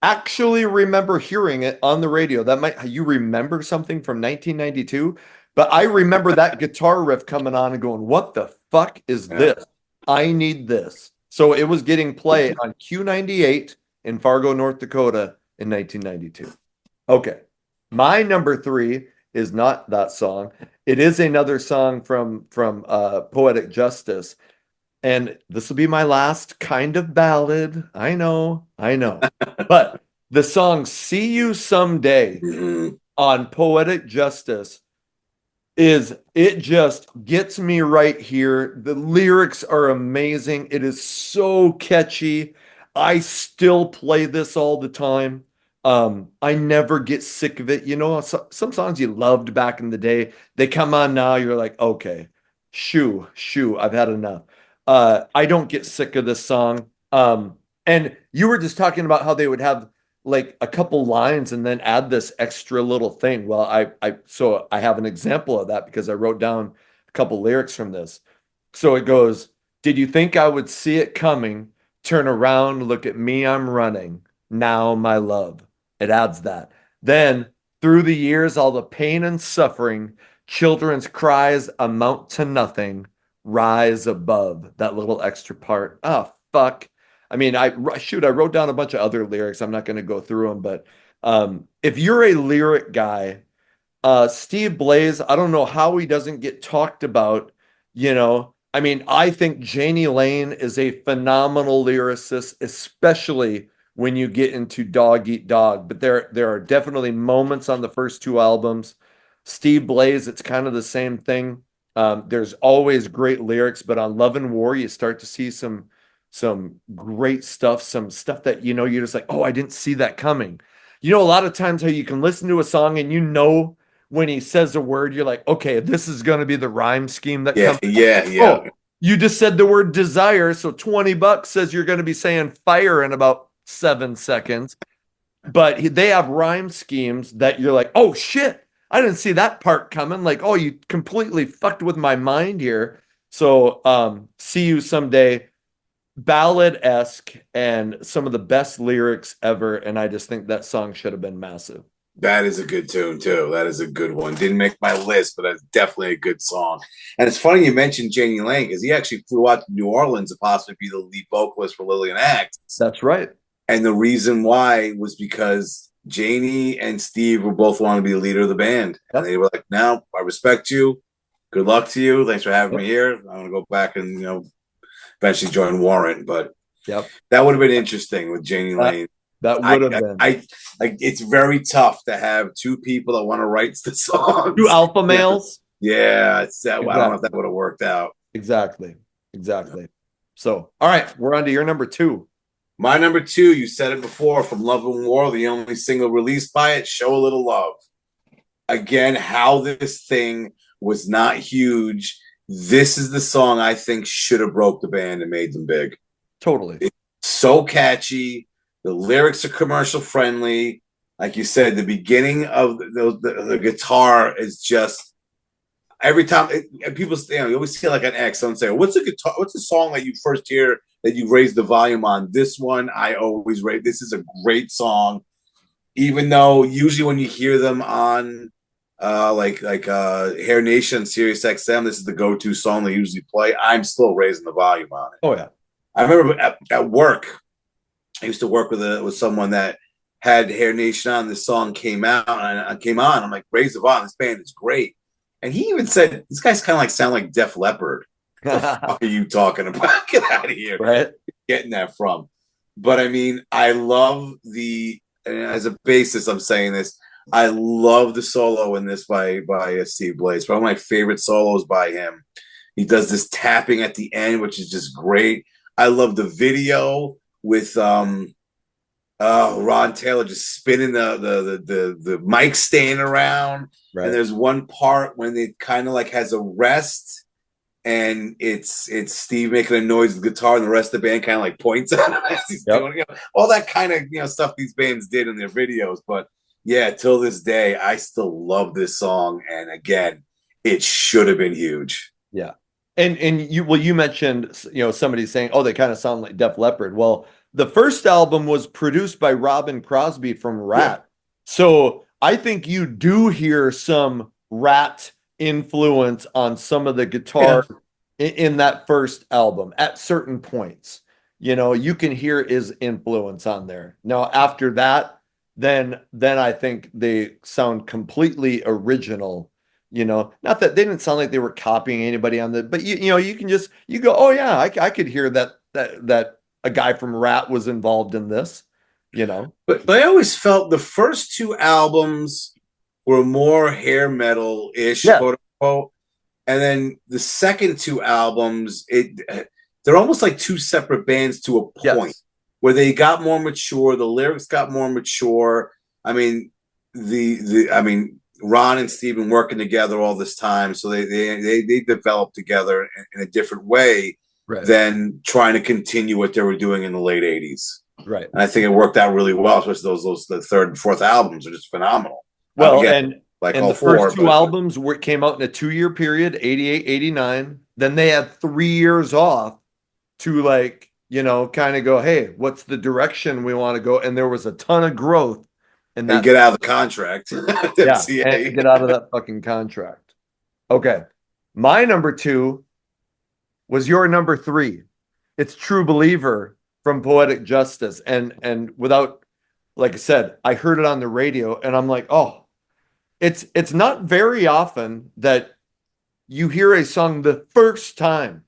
actually remember hearing it on the radio. That might you remember something from 1992, but I remember that guitar riff coming on and going, "What the fuck is this? I need this." So it was getting play on Q98 in Fargo, North Dakota in 1992. Okay. My number 3 is not that song. It is another song from Poetic Justice. And this will be my last kind of ballad. I know. But the song See You Someday on Poetic Justice it just gets me right here. The lyrics are amazing. It is so catchy. I still play this all the time. I never get sick of it. You know, some songs you loved back in the day, they come on now, you're like, okay, shoo, I've had enough. I don't get sick of this song. And you were just talking about how they would have like a couple lines and then add this extra little thing. Well, so I have an example of that because I wrote down a couple lyrics from this. So it goes, "Did you think I would see it coming? Turn around, look at me, I'm running. Now, my love." It adds that. Then, "Through the years, all the pain and suffering, children's cries amount to nothing. Rise above." That little extra part. Oh, fuck. I mean, I wrote down a bunch of other lyrics. I'm not going to go through them, but if you're a lyric guy, Steve Blaze, I don't know how he doesn't get talked about, you know. I mean, I think Janie Lane is a phenomenal lyricist, especially when you get into Dog Eat Dog. But there are definitely moments on the first 2 albums. Steve Blaze, it's kind of the same thing. There's always great lyrics, but on Love and War, you start to see some great stuff, some stuff that, you know, you're just like, oh, I didn't see that coming. You know, a lot of times how you can listen to a song and you know when he says a word, you're like, okay, this is going to be the rhyme scheme that comes. Yeah. Oh, you just said the word desire, so $20 says you're going to be saying fire in about 7 seconds. But they have rhyme schemes that you're like, oh shit, I didn't see that part coming. Like, oh, you completely fucked with my mind here. So, See You Someday, ballad-esque and some of the best lyrics ever. And I just think that song should have been massive. That is a good tune too. That is a good one. Didn't make my list, but that's definitely a good song. And it's funny you mentioned Janie Lane because he actually flew out to New Orleans to possibly be the lead vocalist for Lillian Axe. That's right. And the reason why was because Janie and Steve were both wanting to be the leader of the band. Yep. And they were like, "No, I respect you. Good luck to you. Thanks for having me here. I'm going to go back and, you know, eventually join Warrant." But that would have been interesting with Janie Lane. That would have been. It's very tough to have 2 people that want to write the songs. 2 alpha males. Yeah, exactly. I don't know if that would have worked out. Exactly. So, all right, we're on to your number 2. My number 2, you said it before, from Love and War, the only single released by it, Show a Little Love. Again, how this thing was not huge. This is the song I think should have broke the band and made them big. Totally. It's so catchy. The lyrics are commercial friendly. Like you said, the beginning of the guitar is just every time people, you know, you always see like an X. Someone say, "What's a guitar? What's a song that you first hear that you raise the volume on?" This one, I always rate. This is a great song, even though usually when you hear them on Hair Nation, Sirius XM, this is the go-to song they usually play. I'm still raising the volume on it. Oh yeah, I remember at work. I used to work with someone that had Hair Nation on. This song came out and I came on. I'm like, raise the volume. This band is great. And he even said, "These guys kind of like sound like Def Leppard." What the fuck are you talking about? Get out of here. Right? Getting that from. But I mean, I love as a bassist, I'm saying this, I love the solo in this by Steve Blaze. One of my favorite solos by him. He does this tapping at the end, which is just great. I love the video with Ron Taylor just spinning the mic stand around. Right. And there's one part when it kind of like has a rest and it's Steve making a noise with the guitar, and the rest of the band kind of like points at him as he's doing, all that kind of stuff these bands did in their videos. But yeah, till this day, I still love this song, and again, it should have been huge. Yeah. And you mentioned, somebody saying, oh, they kind of sound like Def Leppard. Well, the first album was produced by Robin Crosby from Rat. So I think you do hear some Rat influence on some of the guitar in that first album at certain points. You can hear his influence on there. Now, after that, then I think they sound completely original. Not that they didn't sound like they were copying anybody on the, but you can just, you go, oh yeah, I could hear that a guy from Rat was involved in this. But I always felt the first two albums were more hair metal-ish, quote unquote. And then the second two albums, they're almost like two separate bands to a point where they got more mature, the lyrics got more mature. I mean, Ron and Steve been working together all this time, so they developed together in a different way than trying to continue what they were doing in the late '80s. Right. And I think it worked out really well, especially those the third and fourth albums are just phenomenal. Well, and the first two albums came out in a 2-year period, 88, 89. Then they had 3 years off to kind of go, hey, what's the direction we want to go? And there was a ton of growth. And get out of the contract. And get out of that fucking contract. Okay. My number 2 was your number 3. It's True Believer from Poetic Justice. And without, like I said, I heard it on the radio and I'm like, oh, it's not very often that you hear a song the first time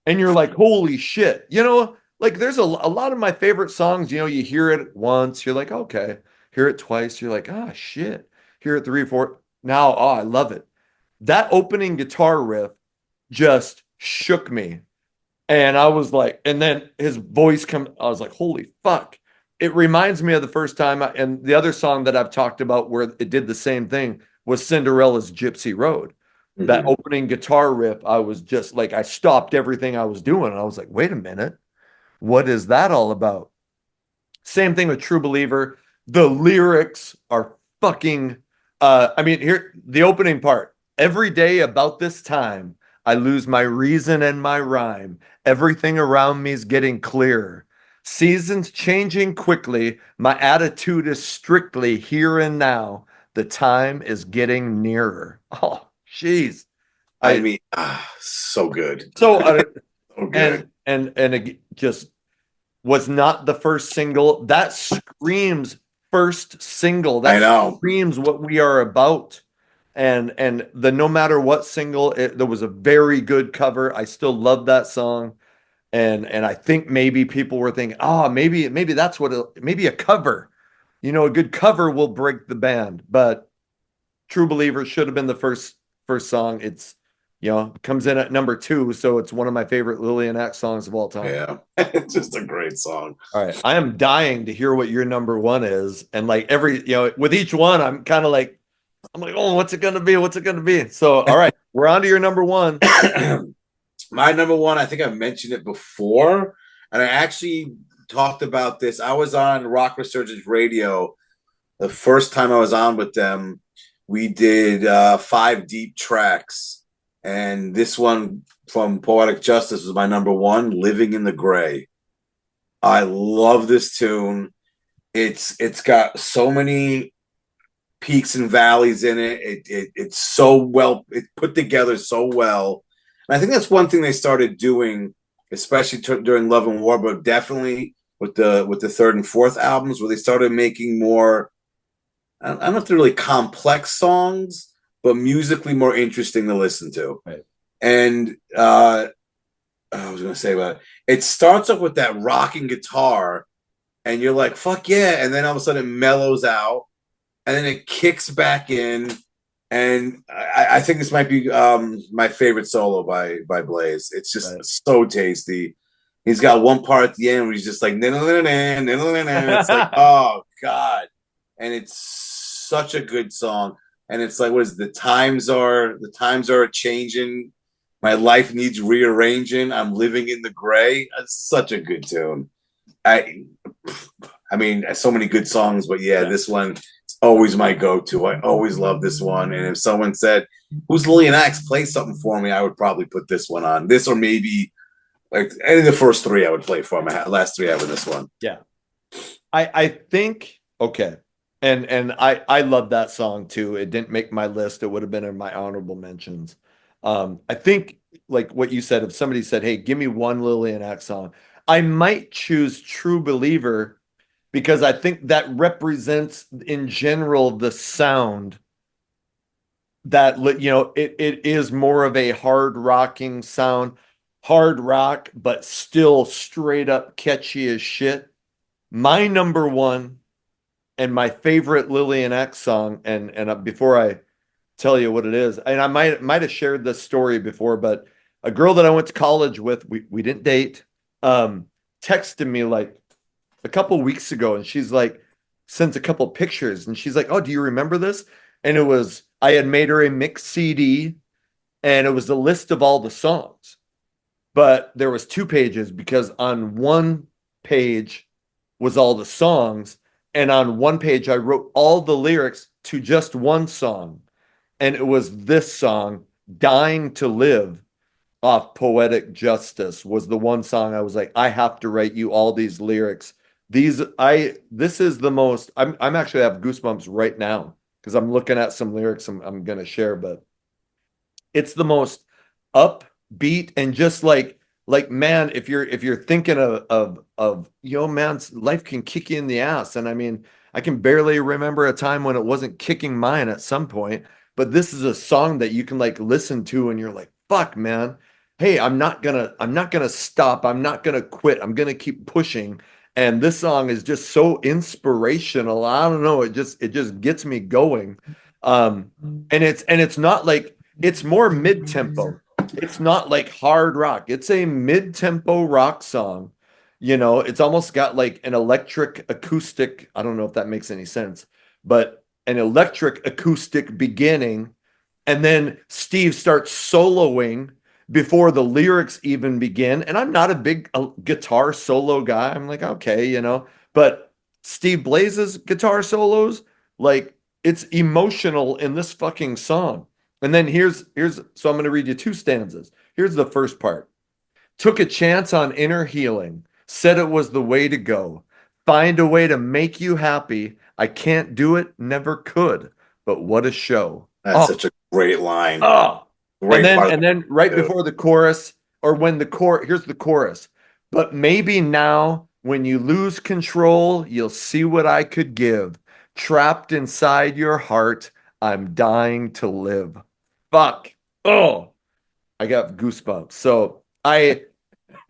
and you're like, holy shit. There's a lot of my favorite songs, you hear it once, you're like, okay. Hear it twice, you're like, ah, shit. Hear it 3, 4. Now, oh, I love it. That opening guitar riff just shook me. And I was like, and then his voice I was like, holy fuck. It reminds me of the first time. And the other song that I've talked about where it did the same thing was Cinderella's Gypsy Road. Mm-hmm. That opening guitar riff, I was just like, I stopped everything I was doing. And I was like, wait a minute. What is that all about? Same thing with True Believer. The lyrics are fucking, here, the opening part. Every day about this time, I lose my reason and my rhyme. Everything around me is getting clearer. Seasons changing quickly. My attitude is strictly here and now. The time is getting nearer. Oh, jeez. So good. So good. And it just was not the first single. That screams first single. That screams what we are about. And the No Matter What single, there was a very good cover. I still love that song. And I think maybe people were thinking, maybe that's maybe a cover. A good cover will break the band. But True Believer should have been the first song. It's comes in at number 2, so it's one of my favorite Lillian Axe songs of all time. Yeah, it's just a great song. All right, I am dying to hear what your number 1 is, and like with each one, I'm like, oh, what's it gonna be? What's it gonna be? So, all right, we're on to your number 1. My number 1, I think I've mentioned it before, and I actually talked about this. I was on Rock Resurgence Radio the first time I was on with them. We did 5 deep tracks. And this one from Poetic Justice was my number 1, Living in the Gray. I love this tune. It's got so many peaks and valleys in it. It's so well, it's put together so well. And I think that's one thing they started doing, especially during Love and War, but definitely with the third and fourth albums, where they started making more, I don't know if they're really complex songs, but musically more interesting to listen to. Right. And I was going to say about it starts off with that rocking guitar, and you're like, fuck yeah. And then all of a sudden it mellows out, and then it kicks back in. And I think this might be my favorite solo by Blaze. It's just so tasty. He's got one part at the end where he's just like, it's like, oh, God. And it's such a good song. And it's like, what is it? The times are changing. My life needs rearranging. I'm living in the gray. It's such a good tune. I I mean, so many good songs, but yeah, this one is always my go-to. I always love this one. And if someone said, "Who's Lillian Axe? Play something for me," I would probably put this one on. This or maybe like any of the first three I would play for my last three having this one. Yeah. I think okay. And I love that song too. It didn't make my list. It would have been in my honorable mentions. I think like what you said, if somebody said, "Hey, give me one Lillian Axe song," I might choose True Believer because I think that represents in general the sound that it is more of a hard rocking sound, hard rock, but still straight up catchy as shit. My number one and my favorite Lillian Axe song, and before I tell you what it is, and I might have shared this story before, but a girl that I went to college with, we didn't date, texted me like a couple weeks ago, and she's like, sends a couple pictures, and she's like, "Oh, do you remember this?" And it was I had made her a mix CD, and it was a list of all the songs, but there was two pages because on one page was all the songs, and on one page I wrote all the lyrics to just one song, and it was this song, "Dying to Live," off Poetic Justice was the one song I was like, I have to write you all these lyrics. This is the most I'm actually have goosebumps right now because I'm looking at some lyrics I'm gonna share, but it's the most upbeat and just like man, if you're thinking of man's life can kick you in the ass. And I mean, I can barely remember a time when it wasn't kicking mine at some point, but this is a song that you can like listen to and you're like, fuck, man. Hey, I'm not gonna stop. I'm not gonna quit. I'm gonna keep pushing. And this song is just so inspirational. I don't know. It just gets me going. And it's not like it's more mid-tempo. It's not like hard rock. It's a mid-tempo rock song. It's almost got like an electric acoustic. I don't know if that makes any sense, but an electric acoustic beginning. And then Steve starts soloing before the lyrics even begin. And I'm not a big guitar solo guy. I'm like, okay. But Steve Blaze's guitar solos, like it's emotional in this fucking song. And then so I'm going to read you two stanzas. Here's the first part. Took a chance on inner healing, said it was the way to go. Find a way to make you happy. I can't do it, never could. But what a show. That's such a great line. Oh. Great And then right before the chorus, or when here's the chorus. But maybe now, when you lose control, you'll see what I could give. Trapped inside your heart, I'm dying to live. Fuck. Oh, I got goosebumps. So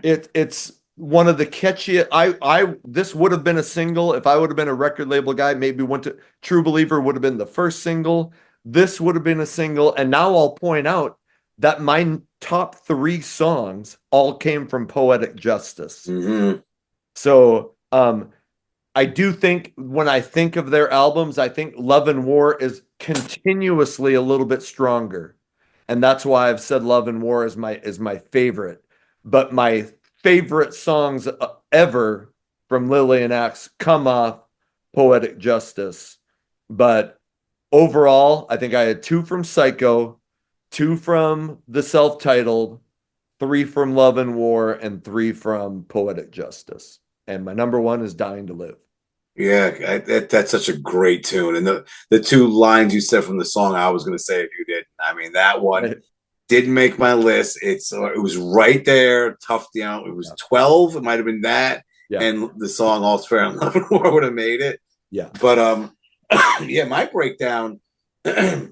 it's one of the catchiest. This would have been a single if I would have been a record label guy. Maybe went to True Believer would have been the first single. This would have been a single. And now I'll point out that my top three songs all came from Poetic Justice. Mm-hmm. So I do think when I think of their albums, I think Love and War is continuously a little bit stronger. And that's why I've said Love and War is my favorite. But my favorite songs ever from Lillian Axe come off Poetic Justice. But overall, I think I had two from Psycho, two from the self-titled, three from Love and War, and three from Poetic Justice. And my number one is Dying to Live. Yeah, that's such a great tune. And the two lines you said from the song, I was going to say if you did. I mean, that one didn't make my list. It was right there, tough down. It was 12. It might have been that. Yeah. And the song All's Fair in Love and War would have made it. Yeah. But yeah, my breakdown, I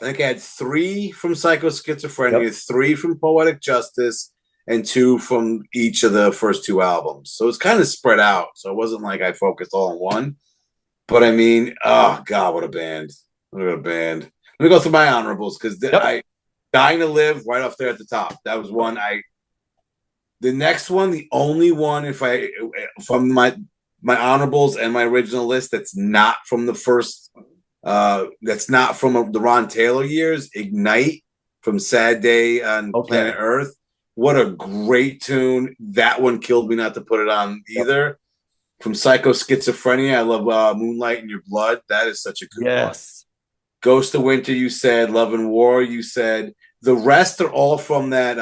think I had three from Psycho Schizophrenia, three from Poetic Justice, and two from each of the first two albums. So it's kind of spread out. So it wasn't like I focused all on one. But I mean, oh God, what a band. What a band. Let me go through my honorables because Dying to Live right off there at the top. That was one the next one, the only one from my honorables and my original list that's not from the first that's not from the Ron Taylor years, Ignite from Sad Day on Okay. Planet Earth. What a great tune. That one killed me not to put it on Yep. either. From Psycho Schizophrenia, I love Moonlight in Your Blood. That is such a good one. Yes. Ghost of Winter, you said. Love and War, you said. The rest are all from that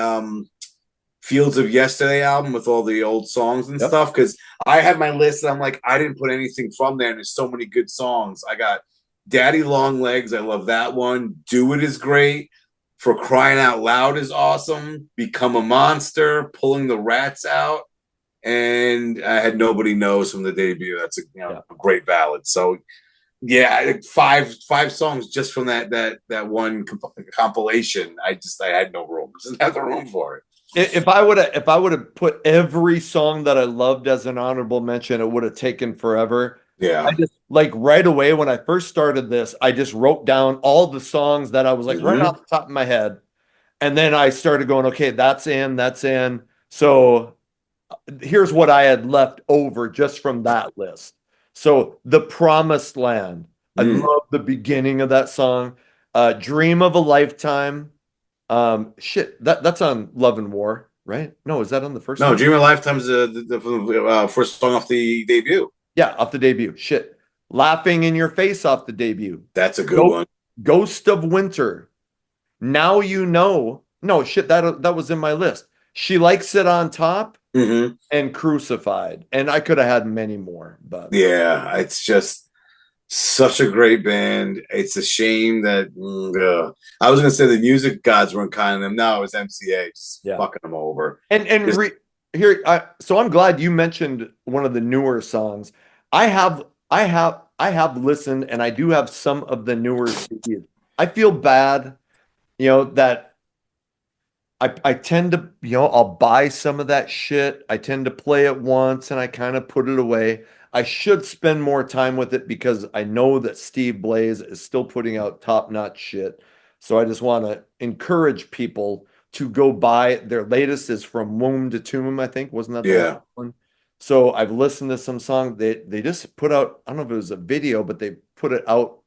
Fields of Yesterday album with all the old songs and Yep. stuff. Because I have my list and I'm like, I didn't put anything from there. And there's so many good songs. I got Daddy Long Legs. I love that one. Do It is great. For Crying Out Loud is awesome. Become a Monster. Pulling the Rats Out. And I had Nobody Knows from the debut. That's Yeah. a great ballad. So yeah, five songs just from that one compilation. I had no room. Didn't have the room for it. If I would have put every song that I loved as an honorable mention, it would have taken forever. I Yeah. just like right away when I first started this, I just wrote down all the songs that I was like right Mm-hmm. off the top of my head. And then I started going, okay, that's in, that's in. So here's what I had left over just from that list. So The Promised Land. I Mm. love the beginning of that song. Dream of a Lifetime. Shit, that's on Love and War, right? No, is that on the first No, one? Dream of Lifetime's the first song off the debut. Yeah, off the debut. Shit. Laughing in Your Face off the debut. That's a good Go- one. Ghost of Winter. Now You Know. No, shit, that was in my list. She Likes It on Top Mm-hmm. and Crucified. And I could have had many more, but Yeah, it's just such a great band. It's a shame that I was gonna say the music gods weren't kind of them. No, it was MCA just yeah. fucking them over. And Just here, so I'm glad you mentioned one of the newer songs. I have listened, and I do have some of the newer CDs. I feel bad, that I tend to, I'll buy some of that shit. I tend to play it once, and I kind of put it away. I should spend more time with it because I know that Steve Blaze is still putting out top-notch shit. So I just want to encourage people to go buy their latest is from Womb to Tomb, I think. Wasn't that the last yeah. one? So I've listened to some songs. They just put out, I don't know if it was a video, but they put it out,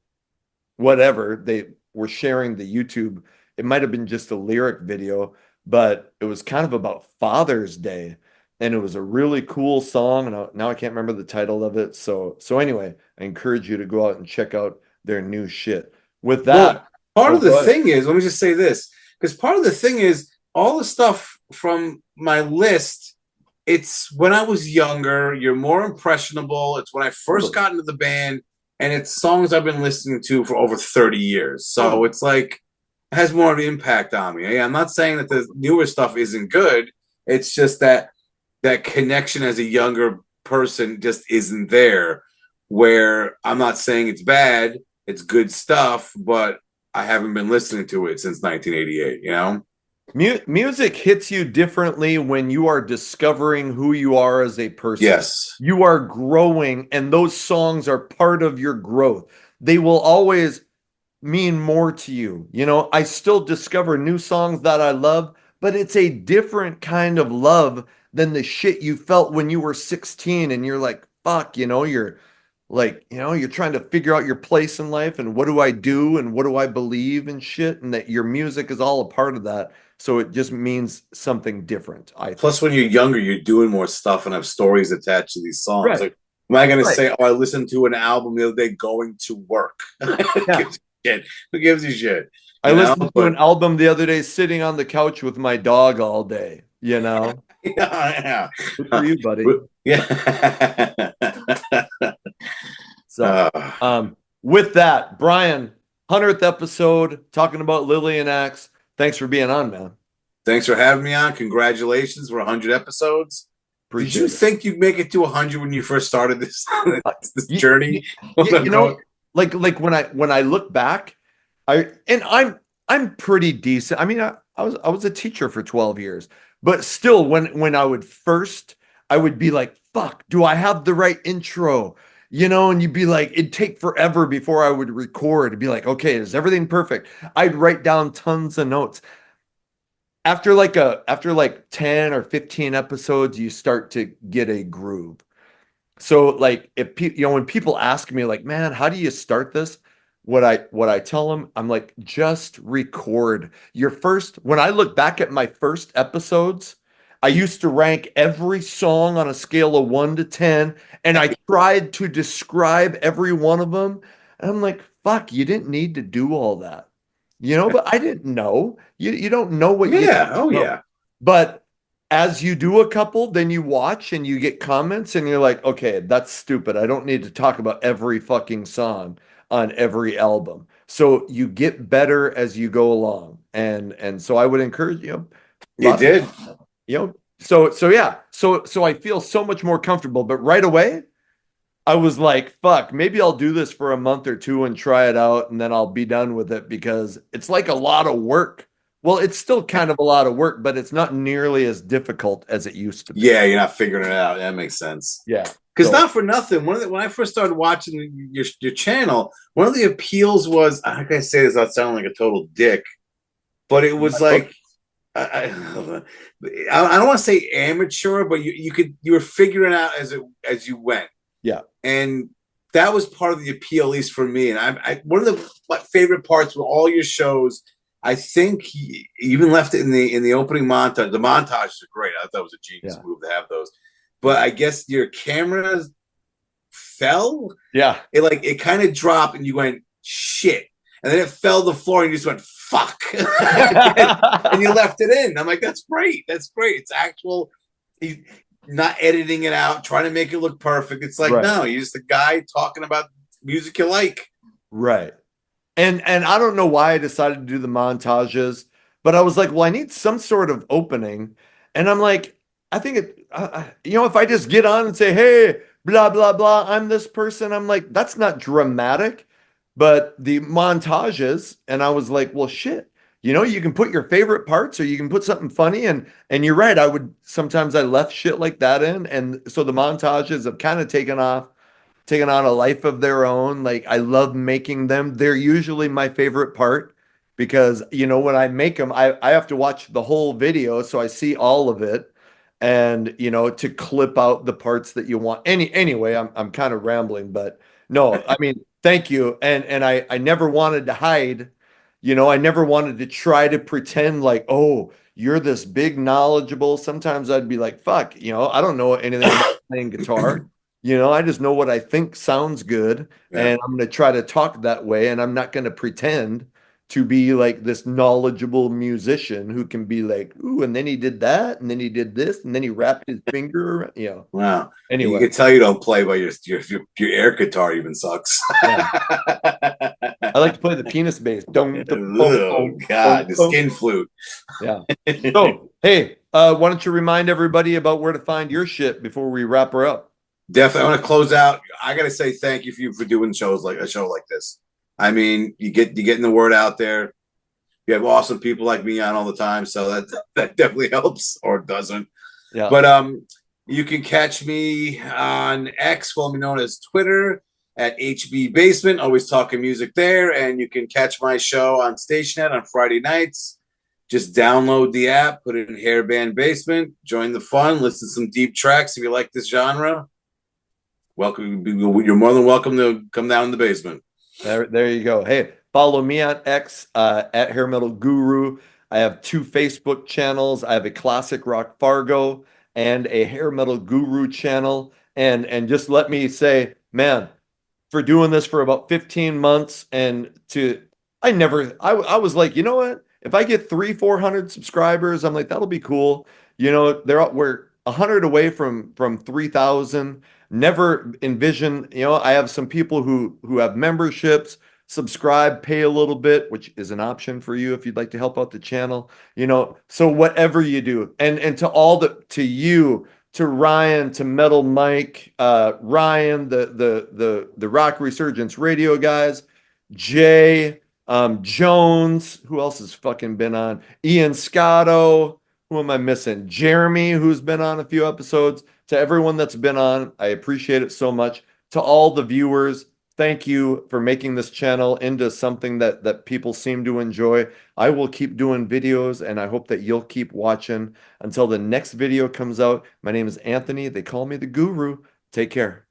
whatever. They were sharing the YouTube. It might have been just a lyric video, but it was kind of about Father's Day. And it was a really cool song. And now I can't remember the title of it. So anyway, I encourage you to go out and check out their new shit. With Well, that, part oh, of the go ahead. thing is, let me just say this, because part of the thing is all the stuff from my list, it's when I was younger, you're more impressionable. It's when I first Totally. got into the band, and it's songs I've been listening to for over 30 years. So Totally. it's like it has more of an impact on me. I'm not saying that the newer stuff isn't good. It's just that connection as a younger person just isn't there. Where I'm not saying it's bad, it's good stuff, but I haven't been listening to it since 1988, you know? Music hits you differently when you are discovering who you are as a person. Yes. You are growing, and those songs are part of your growth. They will always mean more to you. I still discover new songs that I love, but it's a different kind of love than the shit you felt when you were 16 and you're like, fuck, you're like, you're trying to figure out your place in life and what do I do and what do I believe and shit, and that your music is all a part of that. So it just means something different, I think. Plus, when you're younger, you're doing more stuff and have stories attached to these songs. Right, Like, am I going to right. say, oh, I listened to an album the other day going to work? Yeah. Who gives a shit? I You know? listened to an But album the other day sitting on the couch with my dog all day. yeah. Good for you, buddy. Yeah. So, with that, Bryan, 100th episode, talking about Lillian Axe. Thanks for being on, man. Thanks for having me on. Congratulations. We're 100 episodes. Did you Appreciate it. think you'd make it to 100 when you first started this this You, journey? you know, like when I look back, I'm pretty decent. I mean, I was a teacher for 12 years, but still, when I would be like, fuck, do I have the right intro? And you'd be like, it'd take forever before I would record. It'd be like, okay, is everything perfect? I'd write down tons of notes. After like 10 or 15 episodes, you start to get a groove. So like if when people ask me like, man, how do you start this? what I tell them, I'm like, just record your first. When I look back at my first episodes, I used to rank every song on a scale of 1 to 10, and I tried to describe every one of them. And I'm like, fuck, you didn't need to do all that. But I didn't know. You don't know what you Yeah. don't Oh know. yeah. But as you do a couple, then you watch and you get comments and you're like, okay, that's stupid. I don't need to talk about every fucking song on every album. So you get better as you go along. And so I would encourage a You lot of did. so yeah. So I feel so much more comfortable. But right away, I was like, fuck, maybe I'll do this for a month or two and try it out, and then I'll be done with it because it's like a lot of work. Well, it's still kind of a lot of work, but it's not nearly as difficult as it used to be. Yeah, you're not figuring it out. That makes sense. Yeah. Because So, not for nothing, when I first started watching your channel, one of the appeals was, how can I say this without sounding like a total dick, but it was like, I don't want to say amateur, but you were figuring out as you went, yeah. and that was part of the appeal, at least for me. And one of my favorite parts of all your shows, I think you even left it in the opening montage. The montages are great. I thought it was a genius move to have those. But I guess your camera fell. Yeah. It kind of dropped, and you went shit, and then it fell to the floor, and you just went fuck, and you left it in. I'm like, that's great. That's great. It's actual. He's not editing it out, trying to make it look perfect. It's like, no, you're just a guy talking about music you like. Right. And I don't know why I decided to do the montages, but I was like, well, I need some sort of opening. And I'm like, I think if I just get on and say, hey, blah, blah, blah, I'm this person, I'm like, that's not dramatic. But the montages, and I was like, well, shit, you can put your favorite parts or you can put something funny. And you're right. Sometimes I left shit like that in. And so the montages have kind of taken on a life of their own. Like I love making them. They're usually my favorite part because when I make them, I have to watch the whole video so I see all of it and to clip out the parts that you want. Anyway, I'm kind of rambling, but no, I mean, thank you. And I never wanted to hide. I never wanted to try to pretend like, oh, you're this big knowledgeable. Sometimes I'd be like, fuck, I don't know anything about playing guitar. I just know what I think sounds good, and I'm going to try to talk that way, and I'm not going to pretend to be like this knowledgeable musician who can be like, ooh, and then he did that, and then he did this, and then he wrapped his finger, Wow. Anyway, you can tell you don't play, but your air guitar even sucks. Yeah. I like to play the penis bass. Oh God, the skin flute. Yeah. So, hey, why don't you remind everybody about where to find your shit before we wrap her up? Definitely. I want to close out. I got to say thank you for doing shows like a show like this. I mean, you getting the word out there. You have awesome people like me on all the time, so that definitely helps, or doesn't. Yeah. But you can catch me on X, formerly known as Twitter, at HB Basement. Always talking music there, and you can catch my show on Stationnet on Friday nights. Just download the app, put it in Hairband Basement, join the fun, listen to some deep tracks if you like this genre. Welcome. You're more than welcome to come down in the basement. There you go. Hey, follow me on X at Hair Metal Guru. I have 2 Facebook channels. I have a Classic Rock Fargo and a Hair Metal Guru channel. And just let me say, man, for doing this for about 15 months I was like, you know what? If I get 300-400 subscribers, I'm like, that'll be cool. We're 100 away from 3,000. Never envision, I have some people who have memberships, subscribe, pay a little bit, which is an option for you if you'd like to help out the channel. So whatever you do, and to you, to Ryan, to Metal Mike, Ryan, the Rock Resurgence Radio guys, Jay, Jones, who else has fucking been on? Ian Scotto, who am I missing? Jeremy, who's been on a few episodes. To everyone that's been on, I appreciate it so much. To all the viewers, thank you for making this channel into something that people seem to enjoy. I will keep doing videos, and I hope that you'll keep watching until the next video comes out. My name is Anthony. They call me the Guru. Take care.